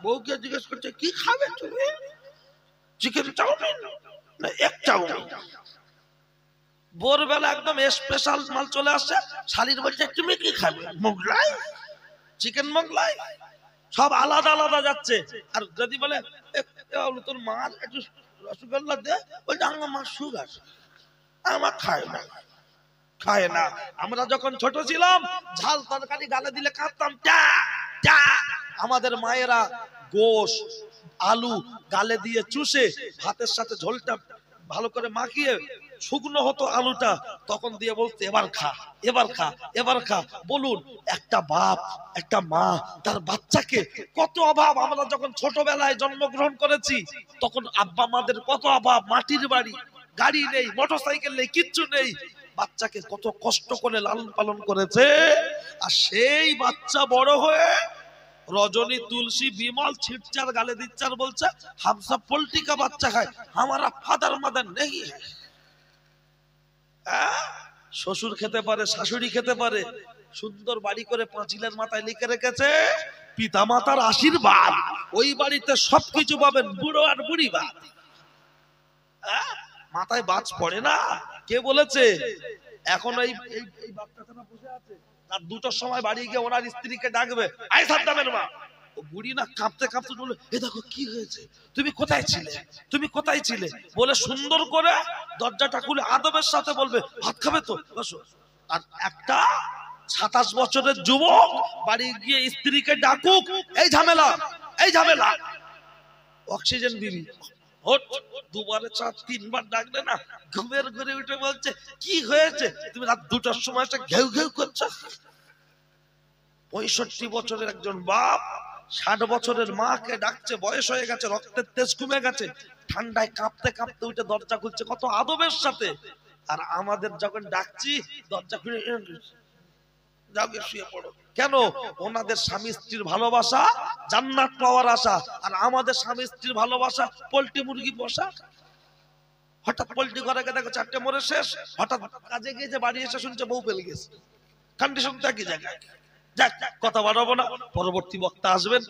বউকে জিজ্ঞেস করছে কি খাবে তুমি, চিকেন চাউমিন না এক চাউমিন। ভোরবেলা একদম স্পেশাল মাল চলে আসছে, শালির বলছে তুমি কি খাবে, মোগলাই, চিকেন মোগলাই, সব আলাদা আলাদা যাচ্ছে। আর যদি বলে তোর মার একটু রসগোল্লা দে, বলছে আমার মা সুগার, আমার খায় না, খায় না। আমরা যখন ছোট ছিলাম ঝাল তরকারি গালে দিলে কাঁদতাম, আমাদের মায়েরা গোশ আলু গালে দিয়ে চুষে ভাতের সাথে ঝোলটা ভালো করে মাখিয়ে শুকনো হতো আলুটা, তখন দিয়ে বলতে এবার খা, এবার খা, এবার খা। বলুন একটা বাপ একটা মা তার বাচ্চাকে কত অভাব। আমরা যখন ছোটবেলায় জন্মগ্রহণ করেছি তখন আব্বা মাদের কত অভাব, মাটির বাড়ি, গাড়ি নেই, মোটরসাইকেল নেই, কিচ্ছু নেই, বাচ্চাকে কত কষ্ট করে লালন পালন করেছে। আর সেই বাচ্চা বড় হয়ে রজনী তুলসী বিমল ছিটচার গালে দিচ্চার বলছে হাম সব পোল্ট্রি কা বাচ্চা খায়, हमारा फादर मदर नहीं है। শ্বশুর খেতে পারে, শাশুড়ি খেতে পারে, সুন্দর বাড়ি করে পাঁচিলের মাথায় লিখে রেখেছে পিতা মাতার আশীর্বাদ, ওই বাড়িতে সবকিছু পাবেন, বুড়ো আর বুড়ি বাদ। মাথায় বাজ পড়ে না? কে বলেছে? এখন এই বাচ্চাটা বসে আছে, রাত 2টার সময় বাড়ি গিয়ে ওনার স্ত্রীকে ডাকবে, আয় সাদ্দামের মা। ও বুড়ি না কাঁপতে কাঁপতে বলে এ দেখো কি হয়েছে, তুমি কোথায় ছিলে, তুমি কোথায় ছিলে, বলে সুন্দর করে দরজাটা খুলে আদবের সাথে বলবে ভাত খাবে তো বসো। আর একটা 27 বছরের যুবক বাড়ি গিয়ে স্ত্রীকে ডাকুক, এই ঝামেলা, এই ঝামেলা, অক্সিজেন বিবি হট, দুবারে 3বার ডাকলে না ঘুমের ঘরে উঠে বলছে কি হয়েছে, তুমি রাত 2টার সময় একটা ঘেউ ঘেউ করছো। 65 বছরের একজন বাপ 60 বছরের মাকে ডাকছে, বয়স হয়ে গেছে, রক্তের তেজ কমে গেছে, ঠান্ডায় কাঁপতে কাঁপতে উঠে দরজা খুলছে কত আদবের সাথে। আর আমাদের যখন ডাকছি দরজা খুলে যাও গিয়ে শুয়ে পড়ো। কেন? ওনাদের স্বামী স্ত্রীর ভালোবাসা জান্নাত পাওয়ার আশা, আর আমাদের স্বামী স্ত্রীর ভালোবাসা পোল্ট্রি মুরগি পোষা। হঠাৎ পোল্ট্রি ঘরে গিয়ে দেখো 4টে মরে শেষ, হঠাৎ কাজে গিয়েছে বাড়ি এসে শুনছে বউ পেলে গেছে, কন্ডিশনটা কি জায়গায়। যাক কথা বাড়াবো না, পরবর্তী বক্তা আসবেন।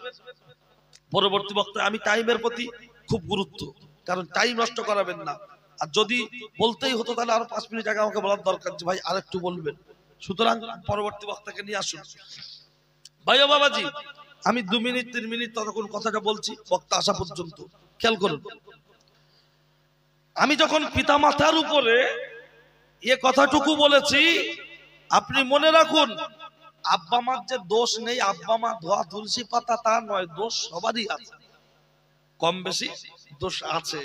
পরবর্তী বক্তা আমি টাইমের প্রতি খুব গুরুত্ব, কারণ টাইম নষ্ট করাবেন না। আর যদি বলতেই হতো তাহলে আরো 5 মিনিট আগে আমাকে বলার দরকার যে ভাই আরেকটু বলবেন। সুতরাং পরবর্তী বক্তাকে নিয়ে আসুন। ভাই ও বাবাজি, আমি 2 মিনিট 3 মিনিট ততক্ষণ কথাটা বলছি বক্তা আসা পর্যন্ত, খেয়াল করুন। আমি যখন পিতামাতার উপরে এ কথাটুকু বলেছি, আপনি মনে রাখুন আব্বা মার যে দোষ নেই, আব্বা মা ধোয়া তুলসী পাতা তা নয়, দোষ সবারই আছে, কম বেশি দোষ আছে।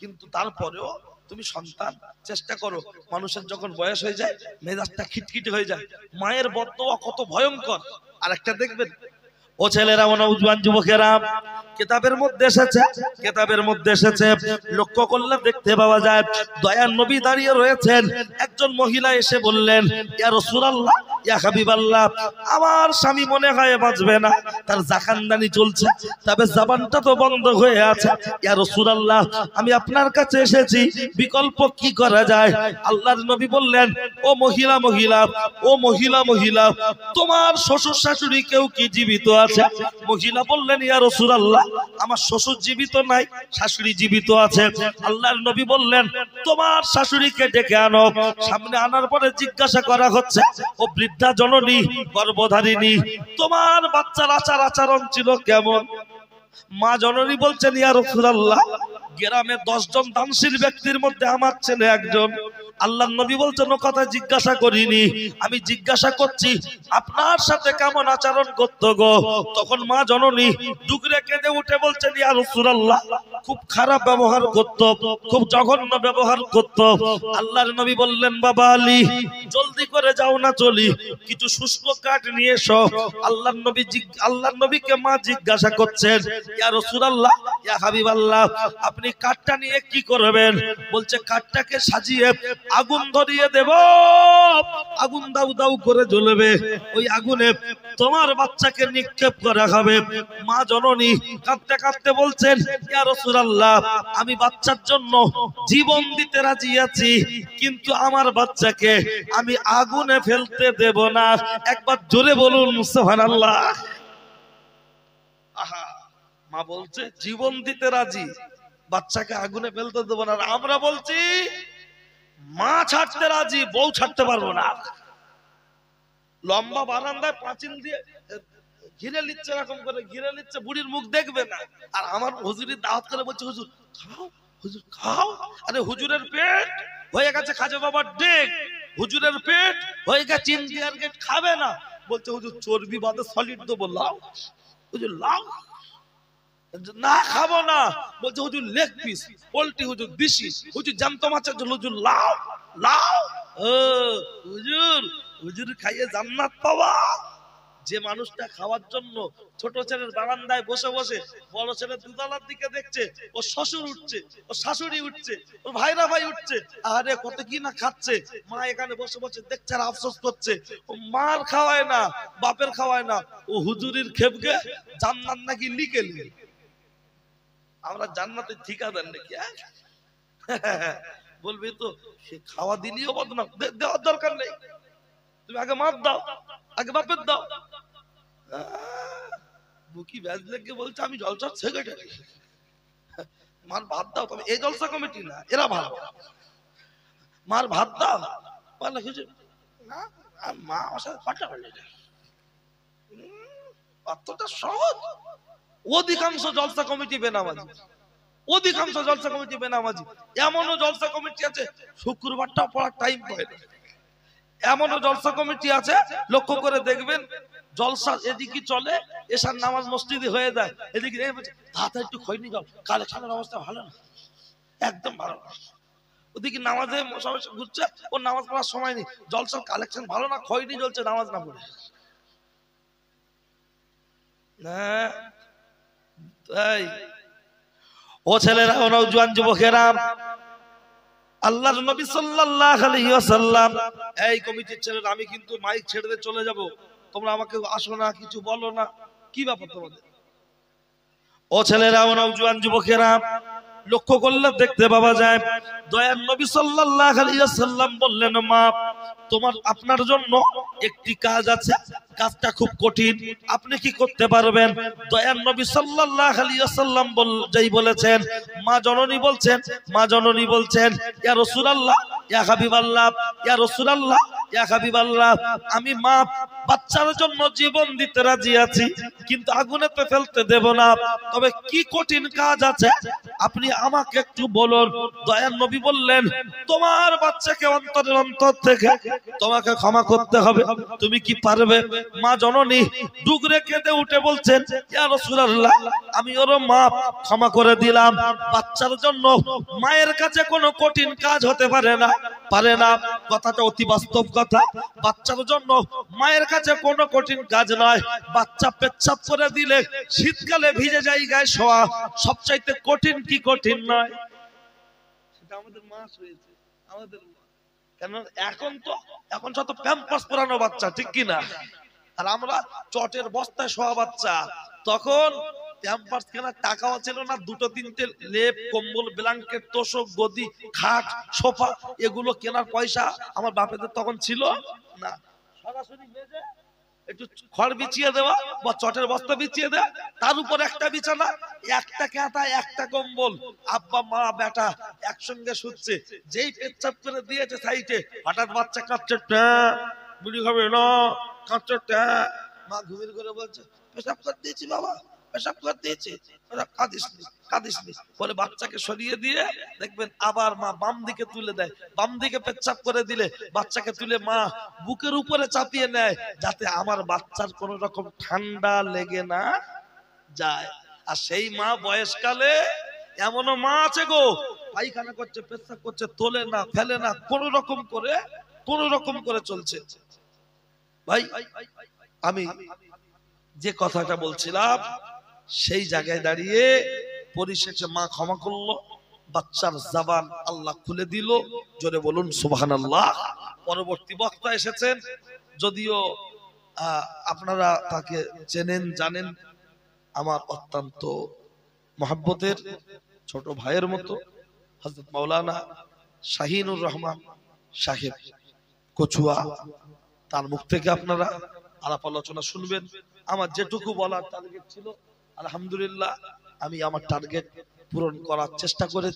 কিন্তু তারপরেও তুমি সন্তান চেষ্টা করো, মানুষের যখন বয়স হয়ে যায় মেজাজটা খিটখিটে হয়ে যায়, মায়ের বদদোয়া কত ভয়ঙ্কর। আর একটা দেখবেন ও ছেলেরা, ও নওজোয়ান যুবকেরা, কিতাবের মধ্যে এসেছে, কিতাবের মধ্যে এসেছে, লক্ষ্য করলে দেখতে পাওয়া যায় দয়ার নবী দাঁড়িয়ে রয়েছেন, একজন মহিলা এসে বললেন ইয়া রাসূলুল্লাহ, ইয়া হাবিবাল্লাহ, আমার স্বামী মনে হয় বাঁচবে না, তার জাখানদানি চলছে, তবে জবানটা তো বন্ধ হয়ে আছে, ইয়া রাসূলুল্লাহ আমি আপনার কাছে এসেছি, বিকল্প কি করা যায়? আল্লাহর নবী বললেন ও মহিলা, মহিলা, ও মহিলা, মহিলা, তোমার শ্বশুর শাশুড়ি কেউ কি জীবিত আছে? মহিলা বললেন ইয়া রাসূলুল্লাহ আমার শ্বশুর জীবিত নাই, শাশুড়ি জীবিত আছে। আল্লাহর নবী বললেন তোমার শাশুড়িকে ডেকে আনো। সামনে আনার পরে জিজ্ঞাসা করা হচ্ছে ও বৃদ্ধা জননী, গর্ভধারিণী, তোমার বাচ্চার আচার আচরণ ছিল কেমন? মা জননী বলছেন ইয়া রাসূলুল্লাহ গ্রামে 10 জন দানশীল ব্যক্তির মধ্যে আমার ছেলে একজন, আল্লাহর নবী বলছেন ও কথা জিজ্ঞাসা করিনি, আমি জিজ্ঞাসা করছি আপনার সাথে কেমন আচরণ করতো গো। তখন মা জননী ডুকরে কেঁদে উঠে বলছেন ইয়া রাসূলুল্লাহ, খুব খারাপ ব্যবহার করতো, খুব জঘন্য ব্যবহার করতো। আল্লাহর নবী বললেন বাবা আলী, জলদি করে যাও না চলি, কিছু শুষ্ক কাঠ নিয়ে এসো। আল্লাহর নবীকে মা জিজ্ঞাসা করছেন ইয়া রাসূলুল্লাহ, ইয়া হাবিবাল্লাহ, আপনি কাঠটা নিয়ে কি করবেন? বলছে কাঠটাকে সাজিয়ে আগুন ধরিয়ে দেব, আগুন দাউ দাউ করে জ্বলবে, ওই আগুনে তোমার বাচ্চাকে নিক্ষেপ করা হবে। মা জননী কাঁদতে কাঁদতে বলছেন ইয়া রাসূলুল্লাহ, আমি বাচ্চার জন্য জীবন দিতে রাজি আছি, কিন্তু আমার বাচ্চাকে আমি আগুনে ফেলতে দেব না। একবার জোরে বলুন সুবহানাল্লাহ। আহা, মা বলছে জীবন দিতে রাজি, বাচ্চাকে আগুনে ফেলতে দেব না। আমরা বলছি মা ছাড়তে রাজি, বউ ছাড়তে পারবো না। লম্বা বারান্দায় পাঁচিল দিয়ে ঘিরে নিচ্ছে, এরকম করে ঘিরে নিচ্ছে, বুড়ির মুখ দেখবে না। আর আমার হুজুরের দাওয়াত করে বলছে হুজুর খাও, হুজুর খাও। আরে হুজুরের পেট হয়ে গেছে খাজা বাবার ডেক, হুজুরের পেট হয়ে গেছে ইন্ডিয়ার গেট, খাবে না। বলছে হুজুর চর্বি বাদে সলিড দেবো, লাও হুজুর লাও। না খাবো না। বলছে হুজুর লেগ পিস, পোল্ট্রি হুজুর দেশি, হুজুর জ্যান্ত মাছের ঝোল, হুজুর লাও লাও। ও হুজুর, হুজুর খাইয়ে জান্নাত পাওয়া। যে মানুষটা খাওয়ার জন্য ছোট ছেলের বারান্দায় বসে বসে বড় ছেলে দুতলার দিকে দেখছে, ও শ্বশুর উঠছে, ও শাশুড়ি উঠছে, ও ভাইরা ভাই উঠছে, আরে কত কি না খাচ্ছে, মা এখানে বসে বসে দেখছে আর আফসোস করছে। ও মার খাওয়ায় না, বাপের খাওয়ায় না, ও হুজুরির খেপকে জান্নাত নাকি লিখে নিয়ে। আমরা জান্নাতের ঠিকাদার নাকি? বলবে তো সে খাওয়া দিলেও বদনাম, দেওয়ার দরকার নেই, তুমি আগে মার দাও, আগে বাপের দাও। বুকি ব্যাজ লেগে বলছে আমি জলসার সেক্রেটারি, মার ভাত দাও। তবে এই জলসা কমিটি না, এরা ভালো, মার ভাত দাও। বলে হুজুর না, মা আমার সাথে কথা বলে না, অতটা সহজ। অধিকাংশ জলসা কমিটি বেনামাজি, অধিকাংশ জলসা কমিটি বেনামাজি। এমনও জলসা কমিটি আছে শুক্রবারটা পড়ার টাইম পায় না, এমনও জলসা কমিটি আছে লক্ষ্য করে দেখবেন, জলসা এদিকে চলে, এশার নামাজ মসজিদে হয়ে যায়, এদিকে হাতে একটু খৈনি যাও, কালেকশনের অবস্থা ভালো না, একদম ভালো না। ওদিকে নামাজে সমস্যা ঘুরছে, ওর নামাজ পড়ার সময় নেই, জলসার কালেকশন ভালো না, খৈনি জ্বলছে, নামাজ না পড়ে। ও ছেলেরা, ও নওজোয়ান যুবকেরা, আল্লাহর নবী সাল্লাল্লাহু আলাইহি ওয়াসাল্লাম, এই কমিটির ছেলেরা, আমি কিন্তু মাইক ছেড়ে দিয়ে চলে যাব, তোমরা আমাকে আসো না, কিছু বলো না, কি ব্যাপার তোমাদের? ও ছেলেরা, ও নওজোয়ান যুবকেরা, লক্ষ্য করলে দেখতে পাওয়া যায় দয়ার নবী সাল্লাল্লাহু আলাইহি ওয়াসাল্লাম বললেন মা, আপনার জন্য একটি কাজ আছে, কাজটা খুব কঠিন, আপনি কি করতে পারবেন? দয়ার নবী সাল্লাল্লাহু আলাইহি ওয়াসাল্লাম বলেছেন, মা জননী বলছেন ইয়া রাসূলুল্লাহ, ইয়া হাবিবাল্লাহ, ইয়া রাসূলুল্লাহ, ইয়া হাবিবাল্লাহ, আমি মা বাচ্চার জন্য জীবন দিতে রাজি আছি, কিন্তু আগুনেতে ফেলতে দেব না। তবে কি কঠিন কাজ আছে আপনি আমাকে একটু বলুন। দয়ার নবী বললেন, তোমার বাচ্চাকে অন্তরের অন্তর থেকে তোমাকে ক্ষমা করতে হবে, তুমি কি পারবে? মা জননী ডুগরে কেঁদে উঠে বলছেন ইয়া রাসূলুল্লাহ, আমি ওর মা, ক্ষমা করে দিলাম। বাচ্চার জন্য মায়ের কাছে কোনো কঠিন কাজ হতে পারে না, কথাটা অতি বাস্তব কথা। বাচ্চার জন্য মায়ের কাছে কোনো কঠিন কাজ নয়। বাচ্চা পেচ্ছাপ করে দিলে শীতকালে ভিজে জায়গায় শোয়া সবচাইতে কঠিন কি কঠিন নয়? সেটা আমাদের মা শুয়েছে, আমাদের মা। কেন এখন যত প্যাম্পাস পরানো বাচ্চা, ঠিক কি না? আর আমরা চটের বস্তায় শোয়া বাচ্চা। তখন প্যাম্পাস কেনার টাকাও ছিল না, দুটো তিনটে লেপ, কম্বল, ব্ল্যাঙ্কেট, তোশক, গদি, খাট, সোফা, এগুলো কেনার পয়সা আমার বাপেদের তখন ছিল না। সরাসরি মেজে একটু খড় বিছিয়ে দেওয়া বা চটের বস্তা বিছিয়ে দেওয়া, তার উপর একটা বিছানা, একটা কাঁথা, একটা কম্বল, আব্বা মা বেটা একসঙ্গে শুচ্ছে। যেই পেচ্ছাপ করে দিয়েছে সাইডে, হঠাৎ বাচ্চা কাঁদছে, বুড়ি হবে না, কাঁদছে, মা ঘুমিয়ে করে বলছে পেশাব করে দিয়েছি বাবা, পেশাব করে দিয়েছে, কাঁদিস নি বলে বাচ্চাকে সরিয়ে দিয়ে দেখবেন আবার মা বাম দিকে তুলে দেয়, বাম দিকে পেচ্ছাপ করে দিলে বাচ্চাকে তুলে মা বুকের উপরে চাপিয়ে নেয়, যাতে আমার বাচ্চার কোন রকম ঠান্ডা লেগে না যায়। আর সেই মা বয়সকালে এমনও মা আছে গো, পায়খানা করছে পেচ্ছাপ করছে তোলে না ফেলে না, কোন রকম করে চলছে। ভাই আমি যে কথাটা বলছিলাম সেই জায়গায় দাঁড়িয়ে পরিশেষে মা ক্ষমা করলো, বাচ্চার জবান আল্লাহ খুলে দিল, জোরে বলুন সুবহানাল্লাহ। পরবর্তী বক্তা এসেছেন, যদিও আপনারা তাকে চেনেন জানেন, আমার অত্যন্ত মহব্বতের ছোট ভাইয়ের মতো হযরত মাওলানা শাহিনুর রহমান সাহেব কচুয়া, তার মুখ থেকে আপনারা আলাপ আলোচনা শুনবেন। আমার যেটুকু বলার টার্গেট ছিল আলহামদুলিল্লাহ আমি আমার টার্গেট পূরণ করার চেষ্টা করে